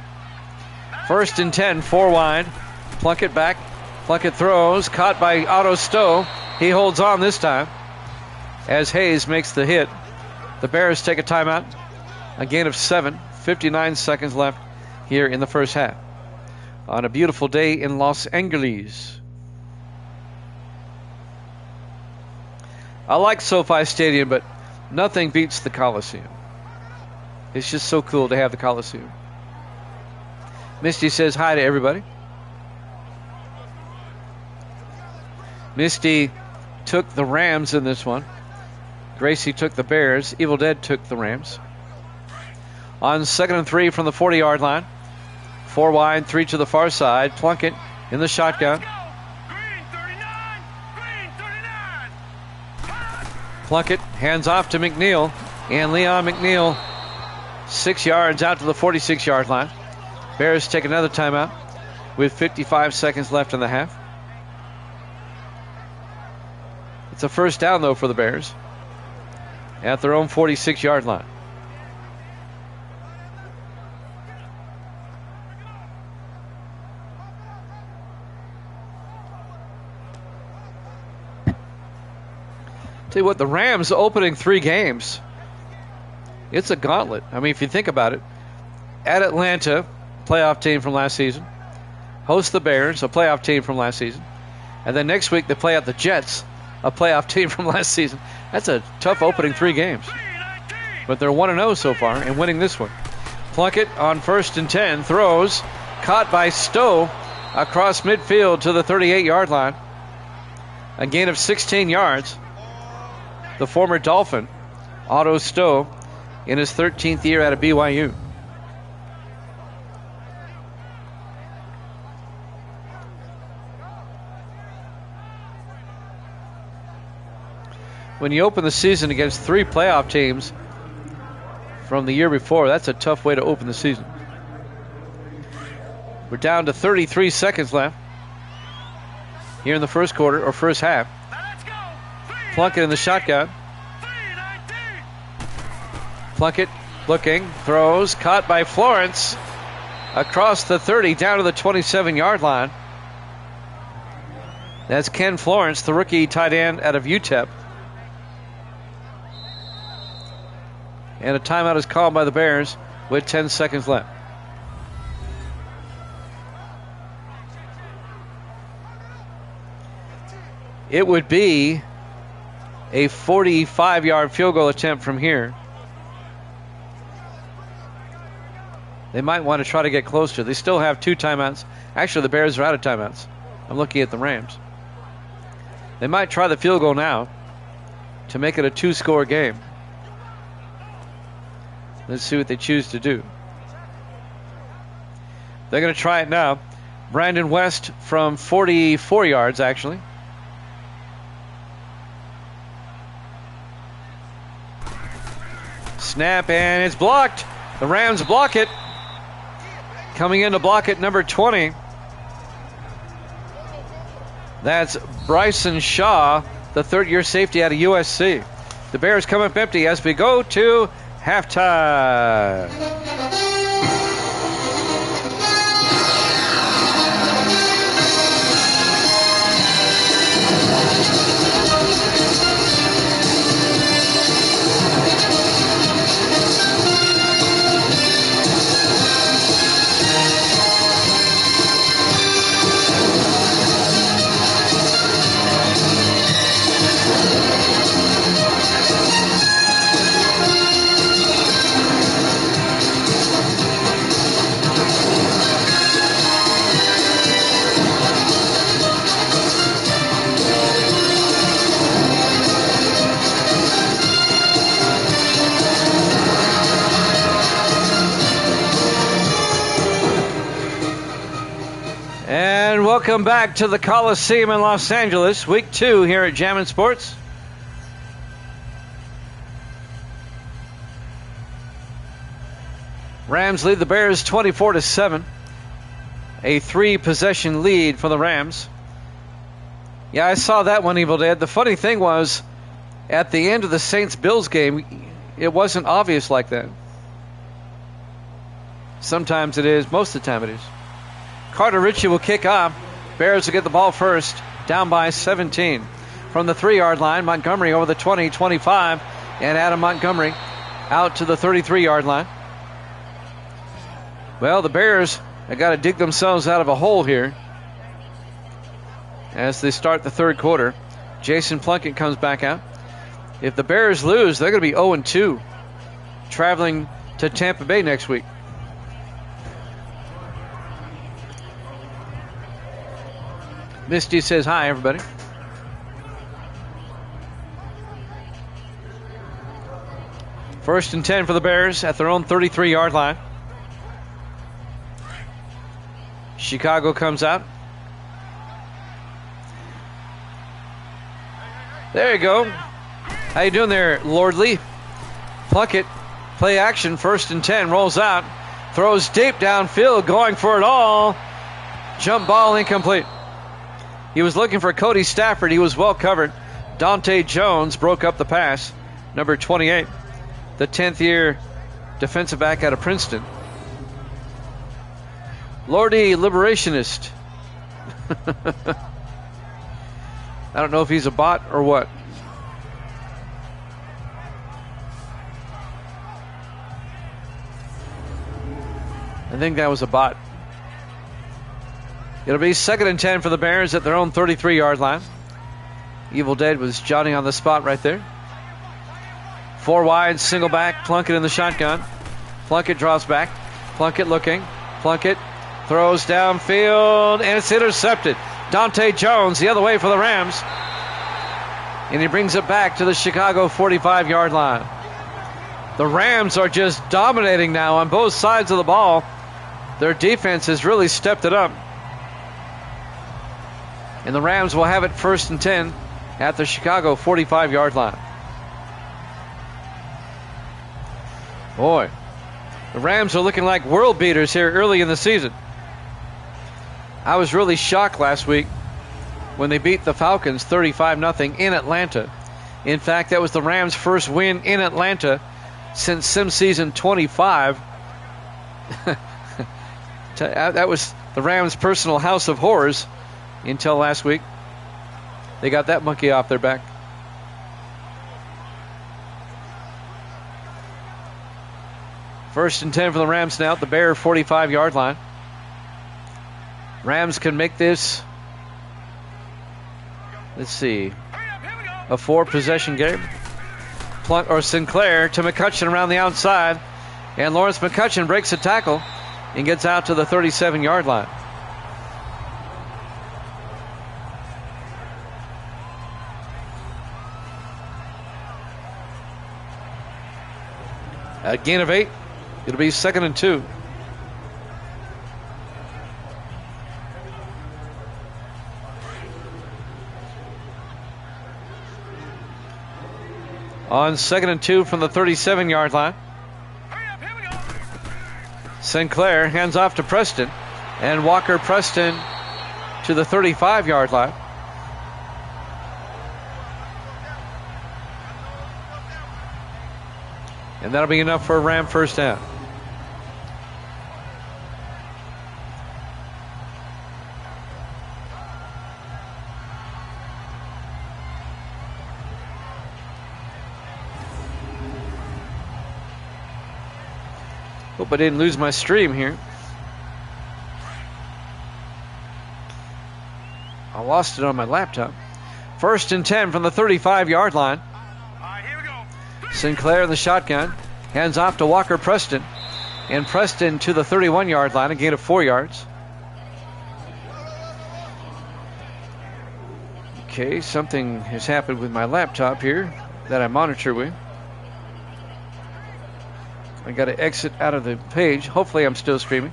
Speaker 1: 1st and 10, 4 wide. Plunkett back. Plunkett throws, caught by Otto Stowe. He holds on this time as Hayes makes the hit. The Bears take a timeout. A gain of 7. 59 seconds left here in the first half. On a beautiful day in Los Angeles. I like SoFi Stadium, but nothing beats the Coliseum. It's just so cool to have the Coliseum. Misty says hi to everybody. Misty took the Rams in this one. Gracie took the Bears. Evil Dead took the Rams. On 2nd and 3 from the 40-yard line. 4 wide, 3 to the far side. Plunkett in the shotgun. Plunkett hands off to McNeil, and Leon McNeil 6 yards out to the 46-yard line. Bears take another timeout with 55 seconds left in the half. It's a first down, though, for the Bears at their own 46-yard line. Tell you what, the Rams opening 3 games, it's a gauntlet. I mean, if you think about it, at Atlanta, playoff team from last season, host the Bears, a playoff team from last season, and then next week they play out the Jets, a playoff team from last season. That's a tough opening 3 games. But they're 1-0 so far and winning this one. Plunkett on 1st and 10, throws, caught by Stowe across midfield to the 38-yard line. A gain of 16 yards. The former Dolphin, Otto Stowe, in his 13th year out of BYU. When you open the season against 3 playoff teams from the year before, that's a tough way to open the season. We're down to 33 seconds left here in the first quarter, or first half. Plunkett in the shotgun. Plunkett looking, throws, caught by Florence across the 30 down to the 27-yard line. That's Ken Florence, the rookie tight end out of UTEP. And a timeout is called by the Bears with 10 seconds left. It would be a 45-yard field goal attempt from here. They might want to try to get closer. They still have 2 timeouts. Actually, the Bears are out of timeouts. I'm looking at the Rams. They might try the field goal now to make it a 2-score game. Let's see what they choose to do. They're going to try it now. Brandon West from 44 yards, actually. Snap, and it's blocked. The Rams block it. Coming in to block it, number 20. That's Bryson Shaw, the third-year safety out of USC. The Bears come up empty as we go to halftime. And welcome back to the Coliseum in Los Angeles, week 2 here at Jammin' Sports. Rams lead the Bears 24-7. A 3-possession lead for the Rams. Yeah, I saw that one, Evil Dead. The funny thing was, at the end of the Saints-Bills game, it wasn't obvious like that. Sometimes it is, most of the time it is. Carter Ritchie will kick off. Bears will get the ball first, down by 17. From the 3-yard line, Montgomery over the 20, 25, and Adam Montgomery out to the 33-yard line. Well, the Bears have got to dig themselves out of a hole here as they start the third quarter. Jason Plunkett comes back out. If the Bears lose, they're going to be 0-2, traveling to Tampa Bay next week. Misty says hi, everybody. First and 10 for the Bears at their own 33-yard line. Chicago comes out. There you go. How you doing there, Lordley? Plunkett, play action, first and 10, rolls out. Throws deep downfield, going for it all. Jump ball incomplete. He was looking for Cody Stafford. He was well covered Dante Jones broke up the pass. Number 28, the 10th year defensive back out of Princeton. Lordy Liberationist. I don't know if he's a bot or what. I think that was a bot. It'll be 2nd and 10 for the Bears at their own 33-yard line. Evil Dead was Johnny on the spot right there. 4 wide, single back, Plunkett in the shotgun. Plunkett draws back. Plunkett looking. Plunkett throws downfield, and it's intercepted. Dante Jones the other way for the Rams. And he brings it back to the Chicago 45-yard line. The Rams are just dominating now on both sides of the ball. Their defense has really stepped it up. And the Rams will have it 1st and 10 at the Chicago 45-yard line. Boy, the Rams are looking like world beaters here early in the season. I was really shocked last week when they beat the Falcons 35-0 in Atlanta. In fact, that was the Rams' first win in Atlanta since Sim Season 25. That was the Rams' personal house of horrors until last week. They got that monkey off their back. First and 10 for the Rams now at the Bear 45-yard line. Rams can make this, let's see, a 4-possession game. Sinclair to McCutcheon around the outside. And Lawrence McCutcheon breaks a tackle and gets out to the 37-yard line. A gain of 8. It'll be 2nd and 2. On 2nd and 2 from the 37-yard line. Sinclair hands off to Preston. And Walker Preston to the 35-yard line. And that'll be enough for a Ram first down. Hope I didn't lose my stream here. I lost it on my laptop. 1st and 10 from the 35-yard line. Sinclair in the shotgun. Hands off to Walker Preston. And Preston to the 31-yard line, a gain of 4 yards. Okay, something has happened with my laptop here that I monitor with. I got to exit out of the page. Hopefully I'm still streaming.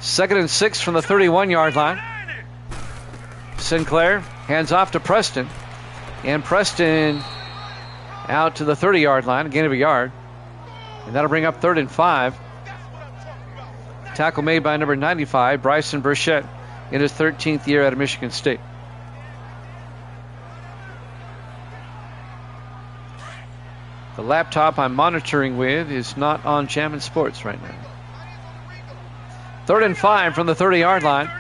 Speaker 1: Second and 6 from the 31-yard line. Sinclair hands off to Preston. And Preston out to the 30-yard line, a gain of a yard. And that'll bring up 3rd and 5. Tackle made by number 95, Bryson Burchett, in his 13th year out of Michigan State. The laptop I'm monitoring with is not on Champion Sports right now. 3rd and 5 from the 30-yard line.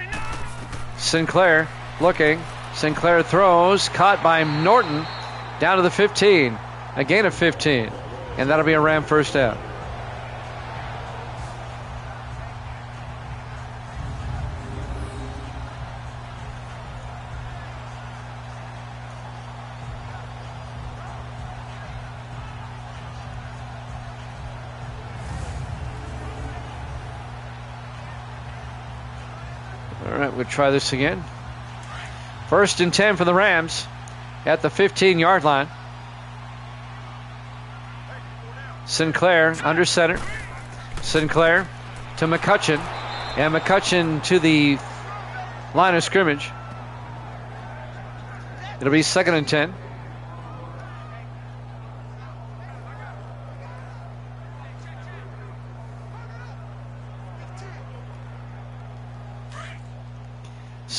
Speaker 1: Sinclair looking. Sinclair throws. Caught by Norton. Down to the 15. A gain of 15. And that'll be a Ram first down. All right, we'll try this again. 1st and 10 for the Rams at the 15-yard line. Sinclair under center. Sinclair to McCutcheon. And McCutcheon to the line of scrimmage. It'll be 2nd and 10.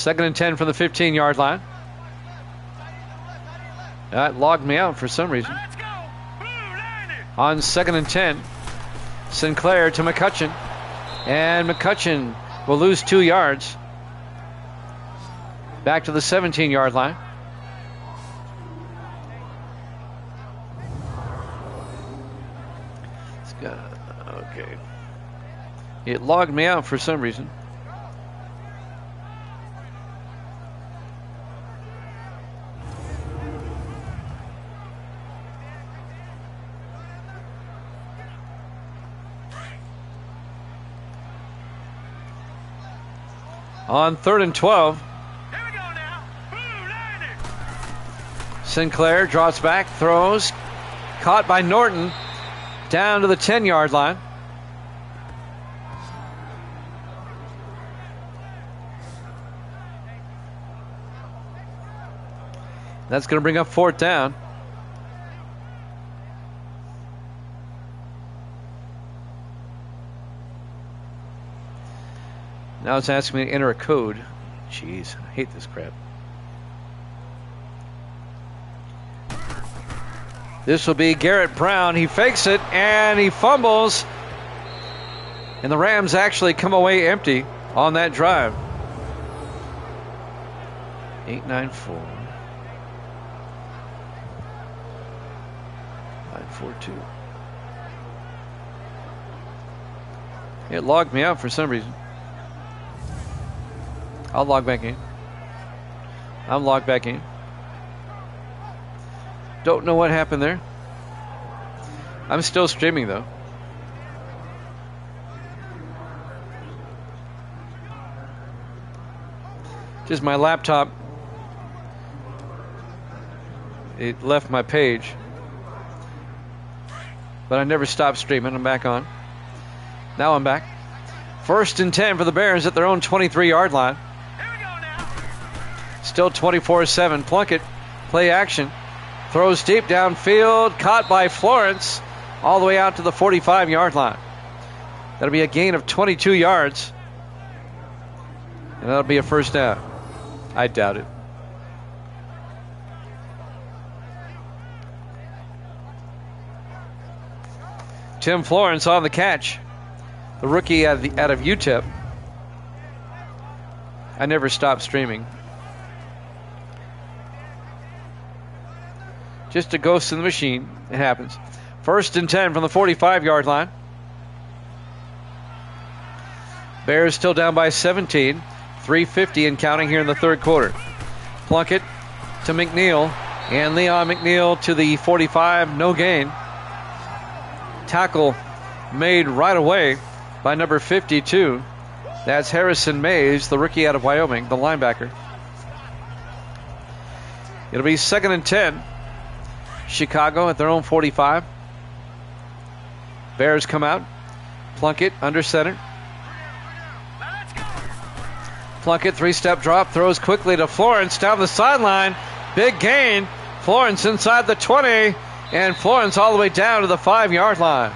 Speaker 1: 2nd and 10 from the 15-yard line. That logged me out for some reason.
Speaker 2: Let's go. Blue landed.
Speaker 1: On 2nd and 10, Sinclair to McCutcheon. And McCutcheon will lose 2 yards. Back to the 17-yard line. Okay. It logged me out for some reason. On 3rd and 12,
Speaker 2: Here we go now. Blue landed.
Speaker 1: Sinclair drops back, throws, caught by Norton, down to the 10-yard line. That's going to bring up 4th down. Now it's asking me to enter a code. Jeez, I hate this crap. This will be Garrett Brown. He fakes it and he fumbles. And the Rams actually come away empty on that drive. 894. 942. It logged me out for some reason. I'll log back in. I'm logged back in. Don't know what happened there. I'm still streaming though. Just my laptop. It left my page. But I never stopped streaming. I'm back on. Now I'm back. 1st and 10 for the Bears at their own 23-yard line. Still 24-7. Plunkett, play action. Throws deep downfield. Caught by Florence. All the way out to the 45-yard line. That'll be a gain of 22 yards. And that'll be a 1st down. I doubt it. Tim Florence on the catch. The rookie out of UTEP. I never stopped streaming. Just a ghost in the machine. It happens. 1st and 10 from the 45-yard line. Bears still down by 17. 3:50 and counting here in the 3rd quarter. Plunkett to McNeil. And Leon McNeil to the 45. No gain. Tackle made right away by number 52. That's Harrison Mays, the rookie out of Wyoming, the linebacker. It'll be 2nd and 10. Chicago at their own 45. Bears come out. Plunkett under center. Plunkett, 3-step drop, throws quickly to Florence down the sideline. Big gain. Florence inside the 20, and Florence all the way down to the 5-yard line.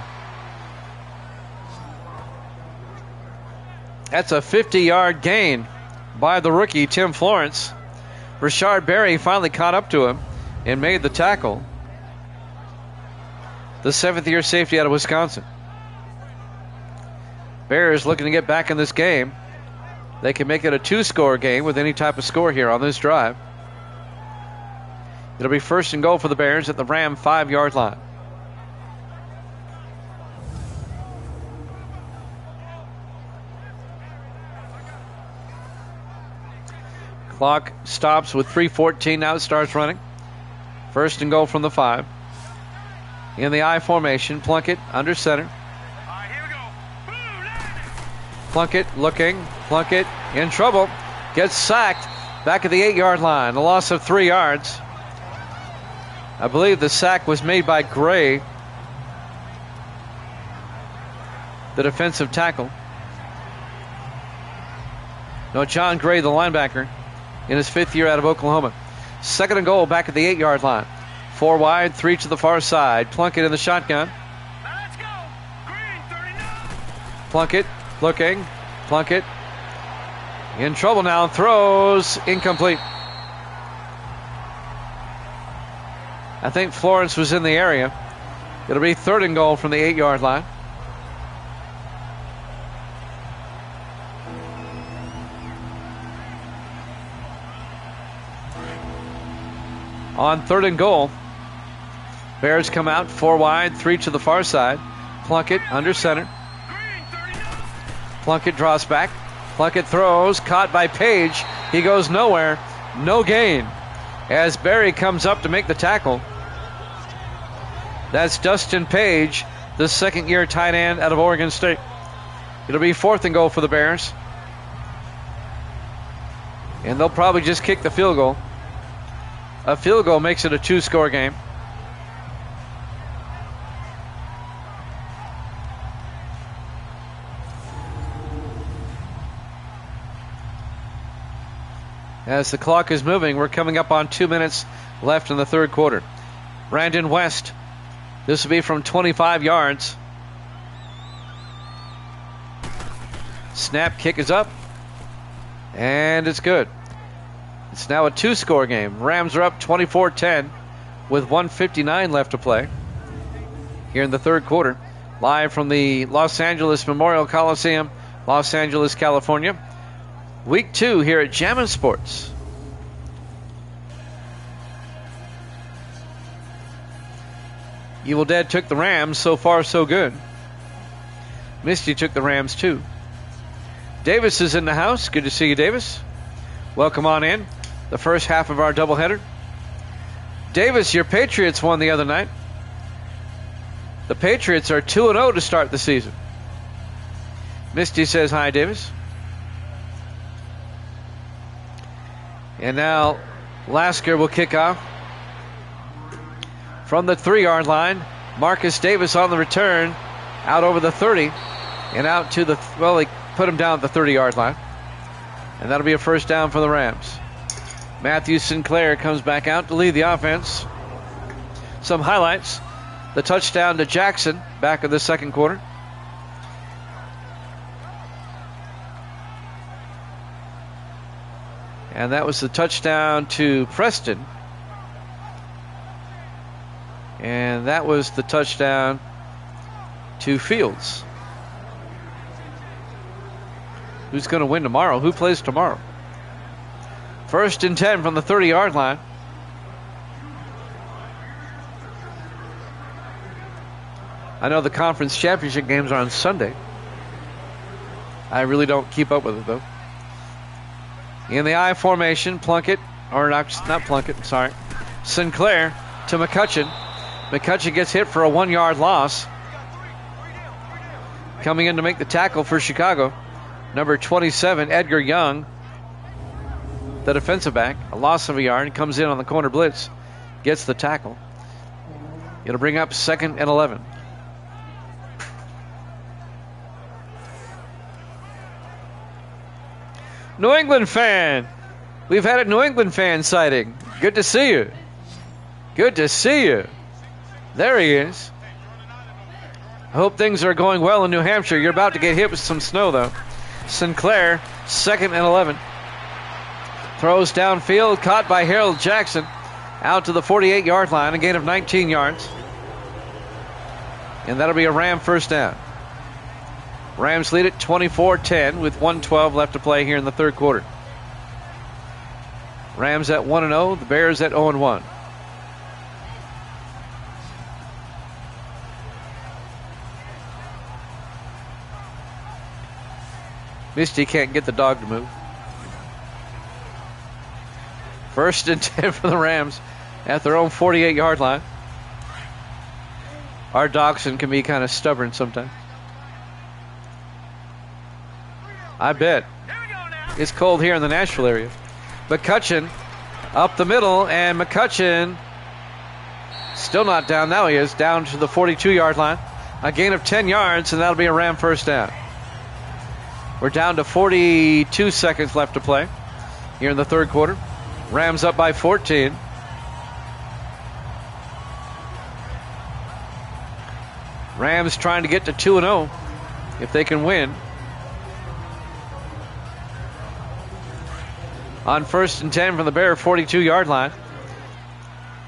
Speaker 1: That's a 50-yard gain by the rookie, Tim Florence. Rashard Berry finally caught up to him and made the tackle. The 7th-year safety out of Wisconsin. Bears looking to get back in this game. They can make it a 2-score game with any type of score here on this drive. It'll be 1st and goal for the Bears at the Ram 5-yard line. Clock stops with 3:14. Now it starts running. 1st and goal from the 5. In the I formation, Plunkett under center.
Speaker 2: All right, here we go. Blue landed.
Speaker 1: Plunkett looking. Plunkett in trouble. Gets sacked back at the 8-yard line. A loss of 3 yards. I believe the sack was made by Gray, the defensive tackle. No, John Gray, the linebacker, in his 5th year out of Oklahoma. 2nd and goal back at the 8-yard line. 4 wide, 3 to the far side. Plunkett in the shotgun.
Speaker 2: Now let's go. Green 39.
Speaker 1: Plunkett looking. Plunkett In trouble now, throws incomplete. I think Florence was in the area. It'll be 3rd and goal from the 8-yard line. On 3rd and goal, Bears come out 4 wide, 3 to the far side. Plunkett under center. Plunkett draws back. Plunkett throws, caught by Page. He goes nowhere. No gain. As Barry comes up to make the tackle. That's Dustin Page, the 2nd-year tight end out of Oregon State. It'll be 4th and goal for the Bears. And they'll probably just kick the field goal. A field goal makes it a 2-score game. As the clock is moving, we're coming up on 2 minutes left in the 3rd quarter. Brandon West. This will be from 25 yards. Snap, kick is up. And it's good. It's now a 2-score game. Rams are up 24-10 with 1:59 left to play here in the 3rd quarter. Live from the Los Angeles Memorial Coliseum, Los Angeles, California. Week 2 here at Jammin' Sports. Evil Dead took the Rams. So far, so good. Misty took the Rams, too. Davis is in the house. Good to see you, Davis. Welcome on in. The first half of our doubleheader. Davis, your Patriots won the other night. The Patriots are 2-0 to start the season. Misty says hi, Davis. And now Lasker will kick off from the 3-yard line. Marcus Davis on the return, out over the 30 and out to the, well, they put him down at the 30-yard line. And that'll be a first down for the Rams. Matthew Sinclair comes back out to lead the offense. Some highlights. The touchdown to Jackson back in the 2nd quarter. And that was the touchdown to Preston. And that was the touchdown to Fields. Who's going to win tomorrow? Who plays tomorrow? 1st and 10 from the 30-yard line. I know the conference championship games are on Sunday. I really don't keep up with it, though. In the I formation, Plunkett, or not Plunkett, sorry. Sinclair to McCutcheon. McCutcheon gets hit for a 1-yard loss. Coming in to make the tackle for Chicago, number 27, Edgar Young, the defensive back. A loss of a yard. Comes in on the corner blitz. Gets the tackle. It'll bring up 2nd and 11. New England fan. We've had a New England fan sighting. Good to see you. Good to see you. There he is. I hope things are going well in New Hampshire. You're about to get hit with some snow, though. Sinclair, 2nd and 11. Throws downfield, caught by Harold Jackson. Out to the 48-yard line, a gain of 19 yards. And that'll be a Ram first down. Rams lead it 24-10 with 1:12 left to play here in the 3rd quarter. Rams at 1-0, the Bears at 0-1. Misty can't get the dog to move. 1st and 10 for the Rams at their own 48-yard line. Our dachshund can be kind of stubborn sometimes. I bet. It's cold here in the Nashville area. McCutcheon up the middle, and McCutcheon still not down. Now he is down to the 42-yard line. A gain of 10 yards, and that'll be a Ram first down. We're down to 42 seconds left to play here in the 3rd quarter. Rams up by 14. Rams trying to get to 2-0 if they can win. On 1st and 10 from the Bear 42-yard line.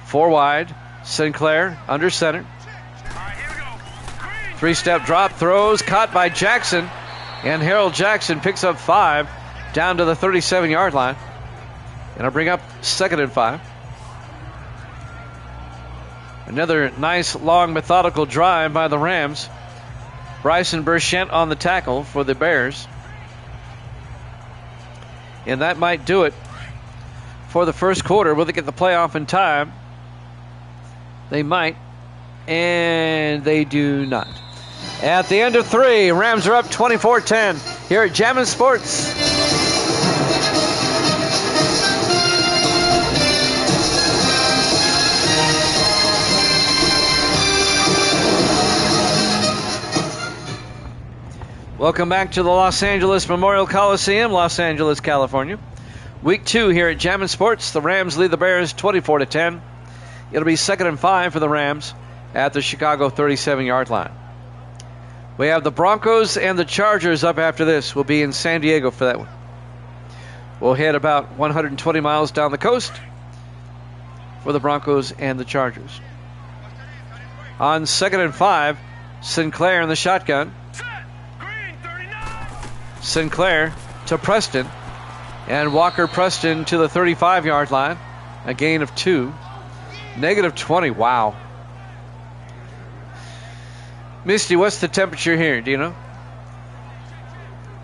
Speaker 1: 4 wide. Sinclair under center. Three-step drop, throws, caught by Jackson. And Harold Jackson picks up 5 down to the 37-yard line. And I'll bring up 2nd and 5. Another nice, long, methodical drive by the Rams. Bryson Burchett on the tackle for the Bears. And that might do it for the first quarter. Will they get the playoff in time? They might. And they do not. At the end of 3, Rams are up 24-10 here at Jammin' Sports. Welcome back to the Los Angeles Memorial Coliseum, Los Angeles, California. Week 2 here at Jammin' Sports. The Rams lead the Bears 24-10. It'll be 2nd and 5 for the Rams at the Chicago 37-yard line. We have the Broncos and the Chargers up after this. We'll be in San Diego for that one. We'll head about 120 miles down the coast for the Broncos and the Chargers. On 2nd and 5, Sinclair in the shotgun. Sinclair to Preston. And Walker Preston to the 35-yard line. A gain of 2. -20. Wow. Misty, what's the temperature here? Do you know?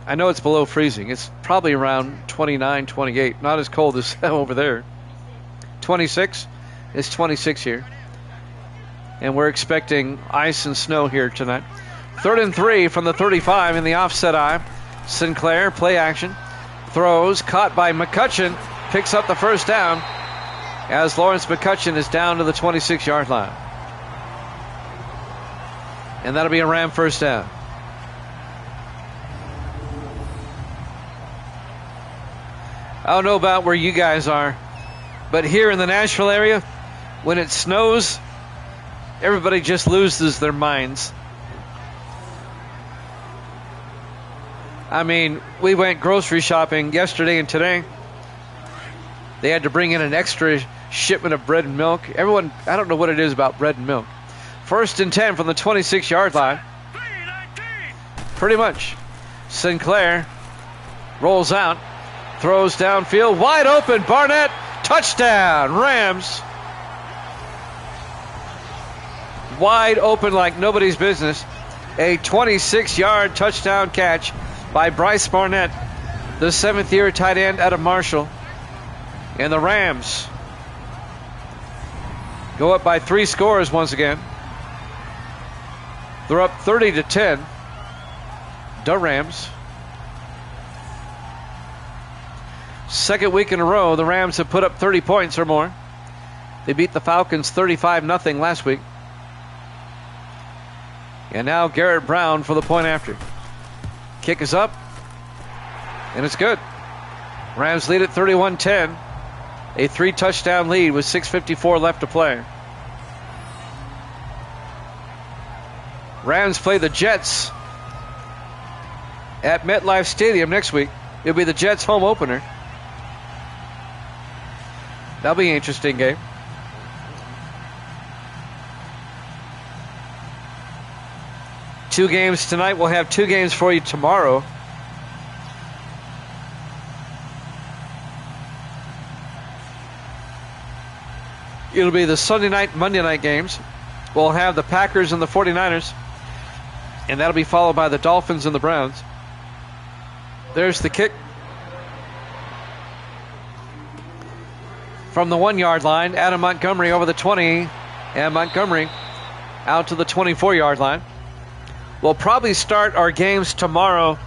Speaker 1: I know it's below freezing. It's probably around 29, 28. Not as cold as over there. 26? It's 26 here. And we're expecting ice and snow here tonight. 3rd and 3 from the 35 in the offset eye. Sinclair, play action. Throws, caught by McCutcheon. Picks up the first down as Lawrence McCutcheon is down to the 26-yard line. And that'll be a Ram first down. I don't know about where you guys are, but here in the Nashville area, when it snows, everybody just loses their minds. I mean, we went grocery shopping yesterday and today. They had to bring in an extra shipment of bread and milk. Everyone, I don't know what it is about bread and milk. 1st and 10 from the 26-yard line. Pretty much. Sinclair rolls out, throws downfield, wide open. Barnett, touchdown, Rams. Wide open like nobody's business. A 26-yard touchdown catch by Bryce Barnett, the 7th-year tight end out of Marshall. And the Rams go up by 3 scores once again. They're up 30-10. The Rams. Second week in a row, the Rams have put up 30 points or more. They beat the Falcons 35-0 last week. And now Garrett Brown for the point after. Kick is up. And it's good. Rams lead at 31-10. A 3-touchdown lead with 6:54 left to play. Rams play the Jets at MetLife Stadium next week. It'll be the Jets' home opener. That'll be an interesting game. Two games tonight. We'll have 2 games for you tomorrow. It'll be the Sunday night, Monday night games. We'll have the Packers and the 49ers. And that'll be followed by the Dolphins and the Browns. There's the kick. From the 1-yard line, Adam Montgomery over the 20. And Montgomery out to the 24-yard line. We'll probably start our games tomorrow.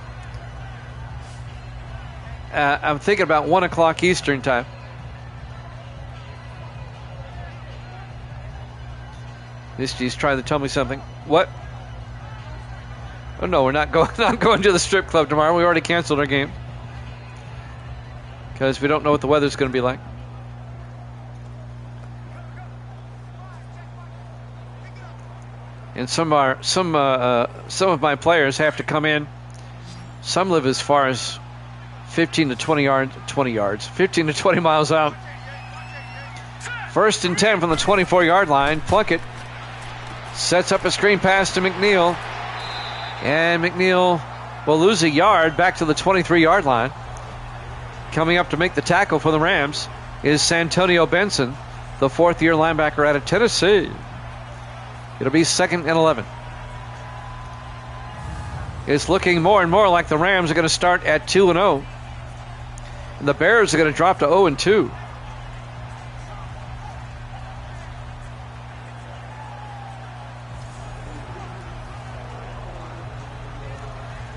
Speaker 1: I'm thinking about 1 o'clock Eastern time. Misty's trying to tell me something. What? Oh no, we're not going to the strip club tomorrow. We already canceled our game because we don't know what the weather's going to be like. And some of my players have to come in. Some live as far as 15 to 20 miles out. 1st and 10 from the 24-yard line. Plunkett sets up a screen pass to McNeil. And McNeil will lose a yard back to the 23-yard line. Coming up to make the tackle for the Rams is Santonio Benson, the 4th-year linebacker out of Tennessee. It'll be 2nd and 11. It's looking more and more like the Rams are going to start at 2-0. And the Bears are going to drop to 0-2.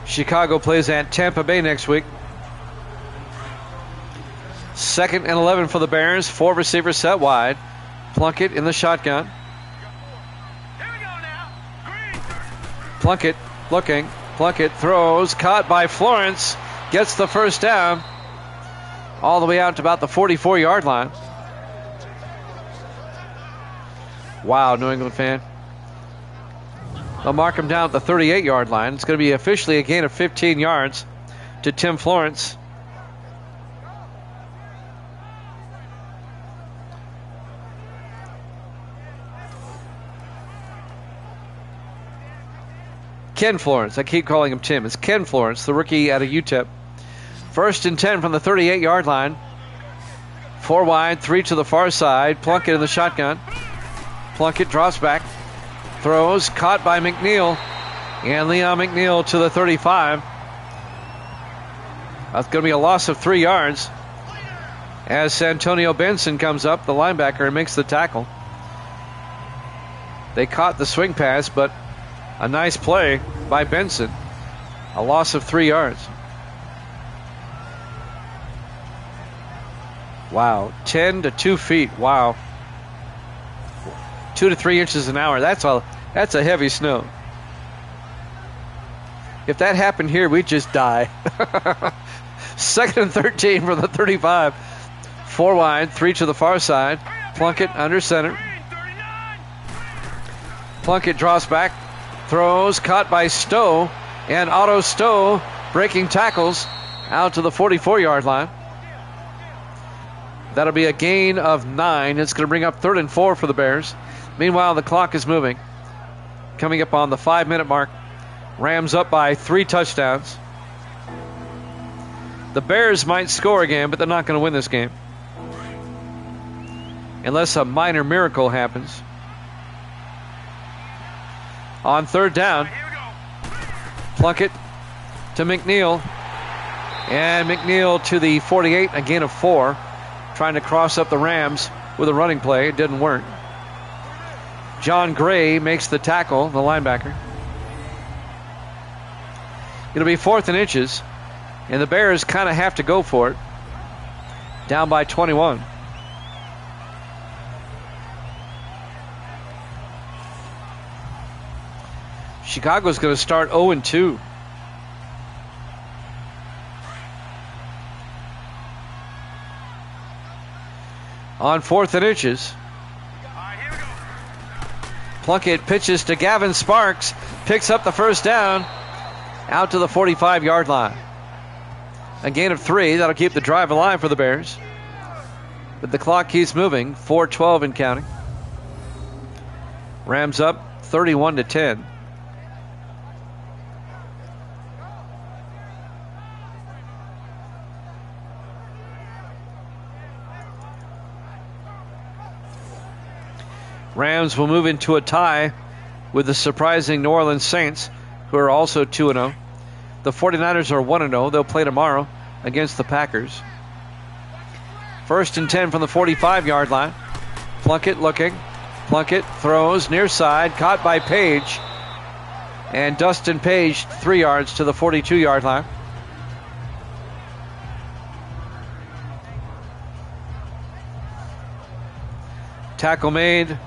Speaker 1: Chicago plays at Tampa Bay next week. 2nd and 11 for the Bears. 4 receivers set wide. Plunkett in the shotgun. Plunkett looking. Plunkett throws. Caught by Florence. Gets the first down. All the way out to about the 44-yard line. Wow, New England fan. They'll mark him down at the 38-yard line. It's going to be officially a gain of 15 yards to Tim Florence. Ken Florence. I keep calling him Tim. It's Ken Florence, the rookie out of UTEP. 1st and 10 from the 38-yard line. 4 wide, 3 to the far side. Plunkett in the shotgun. Plunkett drops back. Throws, caught by McNeil. And Leon McNeil to the 35. That's going to be a loss of 3 yards. As Santonio Benson comes up, the linebacker, and makes the tackle. They caught the swing pass, but a nice play by Benson. A loss of 3 yards. Wow, 10 to 2 feet. Wow. 2 to 3 inches an hour. That's a heavy snow. If that happened here, we'd just die. 2nd and 13 from the 35. 4 wide, 3 to the far side. Plunkett under center. Plunkett drops back, throws, caught by Stowe, and Otto Stowe breaking tackles out to the 44-yard line. That'll be a gain of 9. It's going to bring up 3rd and 4 for the Bears. Meanwhile, the clock is moving. Coming up on the 5-minute mark. Rams up by 3 touchdowns. The Bears might score again, but they're not going to win this game. Unless a minor miracle happens. On 3rd down, Plunkett to McNeil. And McNeil to the 48, a gain of 4. Trying to cross up the Rams with a running play. It didn't work. John Gray makes the tackle, the linebacker. It'll be 4th and inches, and the Bears kind of have to go for it. Down by 21. Chicago's going to start 0-2. On 4th and inches. Plunkett pitches to Gavin Sparks. Picks up the first down. Out to the 45-yard line. A gain of 3. That'll keep the drive alive for the Bears. But the clock keeps moving. 4:12 and counting. Rams up 31-10. Rams will move into a tie with the surprising New Orleans Saints, who are also 2-0. The 49ers are 1-0. They'll play tomorrow against the Packers. 1st and 10 from the 45-yard line. Plunkett looking. Plunkett throws near side, caught by Page. And Dustin Page 3 yards to the 42-yard line. Tackle made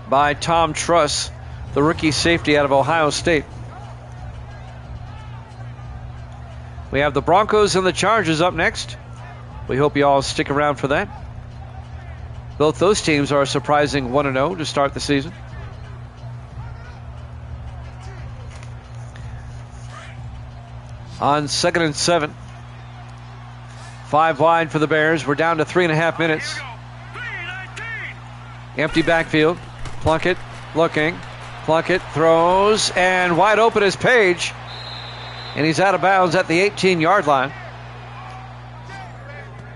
Speaker 1: by Tom Truss, the rookie safety out of Ohio State. We have the Broncos and the Chargers up next. We hope you all stick around for that. Both those teams are a surprising 1-0 to start the season. On 2nd and 7, 5 wide for the Bears. We're down to 3.5 minutes.
Speaker 2: 3:19.
Speaker 1: Empty backfield. Plunkett looking. Plunkett throws, and wide open is Page. And he's out of bounds at the 18-yard line.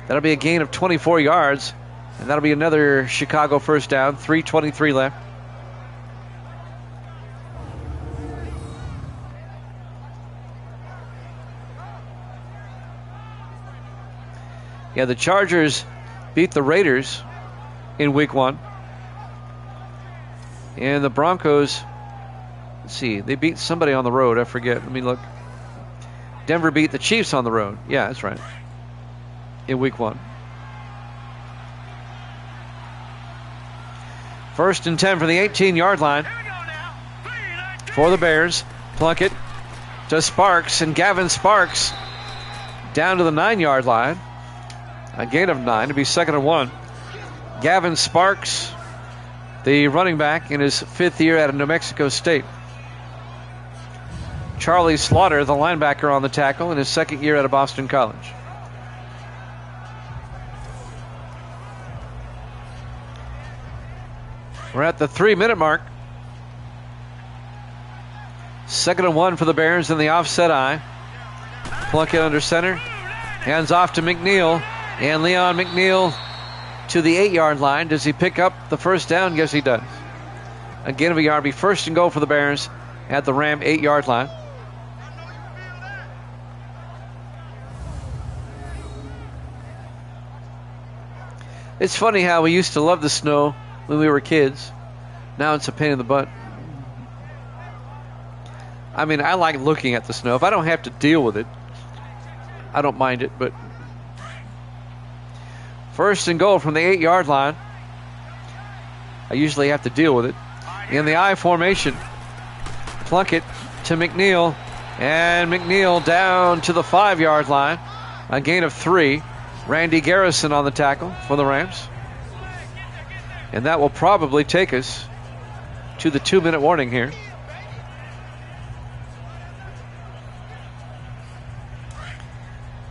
Speaker 1: That'll be a gain of 24 yards. And that'll be another Chicago first down. 3:23 left. Yeah, the Chargers beat the Raiders in week 1. And the Broncos, let's see, they beat somebody on the road. I forget. Let me look. Denver beat the Chiefs on the road. Yeah, that's right. In week 1. 1st and 10 for the 18-yard line
Speaker 2: Here we go now. 3:19.
Speaker 1: for the Bears. Plunkett to Sparks, and Gavin Sparks down to the 9-yard line. A gain of 9 to be 2nd and 1. Gavin Sparks, the running back in his 5th year at New Mexico State. Charlie Slaughter, the linebacker on the tackle in his 2nd year at Boston College. We're at the 3-minute mark. 2nd and 1 for the Bears in the offset eye. Plunkett under center. Hands off to McNeil. And Leon McNeil to the 8-yard line. Does he pick up the first down? Yes, he does. Again of a yard. Be 1st and goal for the Bears at the Ram 8-yard line. It's funny how we used to love the snow when we were kids. Now it's a pain in the butt. I mean, I like looking at the snow. If I don't have to deal with it, I don't mind it, but 1st and goal from the 8-yard line. I usually have to deal with it. In the I formation, Plunkett to McNeil, and McNeil down to the 5-yard line. A gain of 3. Randy Garrison on the tackle for the Rams. And that will probably take us to the 2-minute warning here.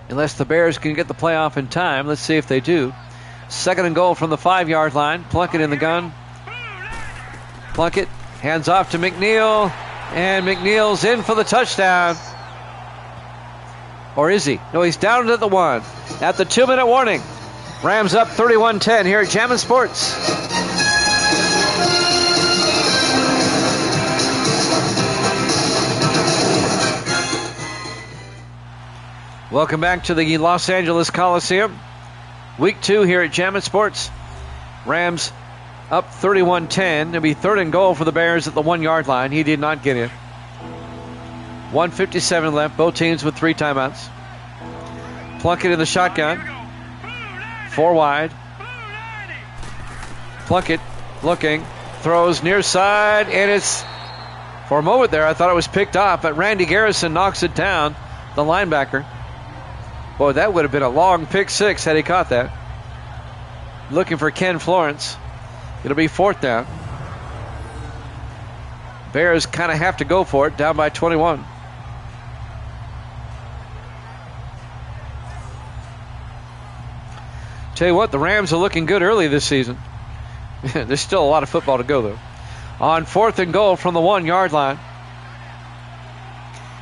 Speaker 1: Unless the Bears can get the playoff in time. Let's see if they do. 2nd and goal from the 5-yard line. Plunkett in the gun. Plunkett hands off to McNeil. And McNeil's in for the touchdown. Or is he? No, he's down at the 1. At the 2-minute warning. Rams up 31-10 here at Jammin' Sports. Welcome back to the Los Angeles Coliseum. Week 2 here at Jammin' Sports. Rams up 31-10. It'll be 3rd and goal for the Bears at the 1-yard line. He did not get in. 1:57 left. Both teams with 3 timeouts. Plunkett in the shotgun. 4 wide. Plunkett looking. Throws near side. And it's, for a moment there, I thought it was picked off. But Randy Garrison knocks it down. The linebacker. Boy, that would have been a long pick 6 had he caught that. Looking for Ken Florence. It'll be 4th down. Bears kind of have to go for it, down by 21. Tell you what, the Rams are looking good early this season. There's still a lot of football to go, though. On 4th and goal from the 1-yard line.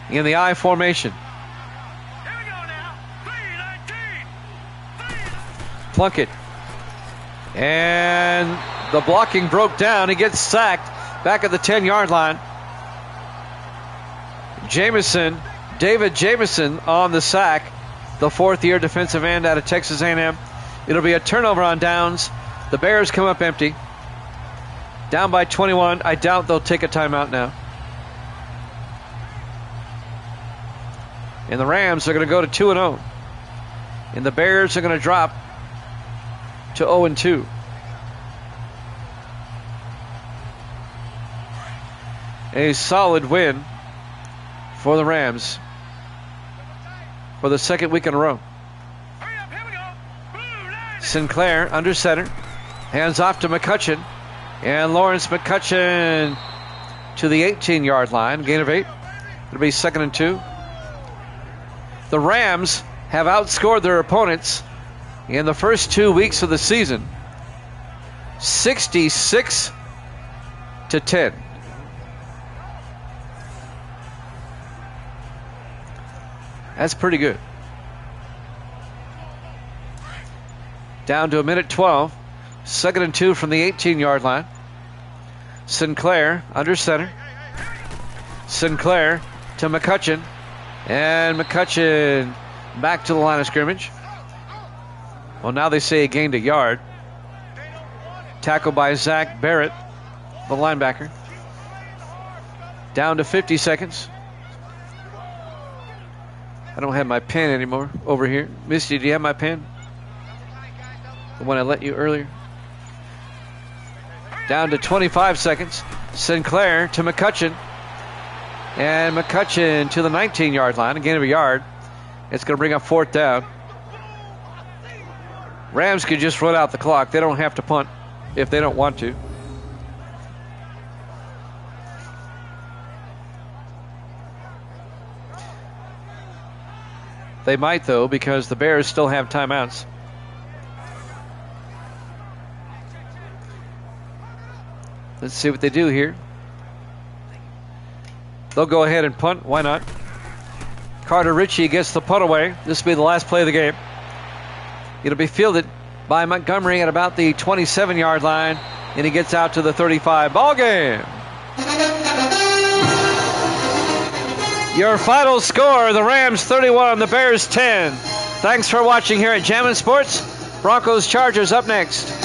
Speaker 1: In the I formation.
Speaker 2: Here we go now. 3:19.
Speaker 1: Plunkett. And the blocking broke down. He gets sacked back at the 10-yard line. David Jamison on the sack. The 4th-year defensive end out of Texas A&M. It'll be a turnover on downs. The Bears come up empty. Down by 21. I doubt they'll take a timeout now. And the Rams are going to go to 2-0. And the Bears are going to drop to 0-2. A solid win for the Rams for the 2nd week in a row.
Speaker 2: Hurry up, here we go. Blue 90.
Speaker 1: Sinclair under center. Hands off to McCutcheon. And Lawrence McCutcheon to the 18-yard line. Gain of 8. It'll be 2nd and 2. The Rams have outscored their opponents in the first 2 weeks of the season 66-10. That's pretty good. Down to a minute 12. 2nd and 2 from the 18-yard line. Sinclair under center. Sinclair to McCutcheon. And McCutcheon back to the line of scrimmage. Well, now they say he gained a yard. Tackled by Zach Barrett, the linebacker. Down to 50 seconds. I don't have my pen anymore over here. Misty, do you have my pen? The one I lent you earlier. Down to 25 seconds. Sinclair to McCutcheon. And McCutcheon to the 19-yard line. A gain of a yard. It's going to bring up 4th down. Rams can just run out the clock. They don't have to punt if they don't want to. They might, though, because the Bears still have timeouts. Let's see what they do here. They'll go ahead and punt. Why not? Carter Ritchie gets the punt away. This will be the last play of the game. It'll be fielded by Montgomery at about the 27-yard line, and he gets out to the 35. Ball game. Your final score, the Rams 31, the Bears 10. Thanks for watching here at Jammin' Sports. Broncos Chargers up next.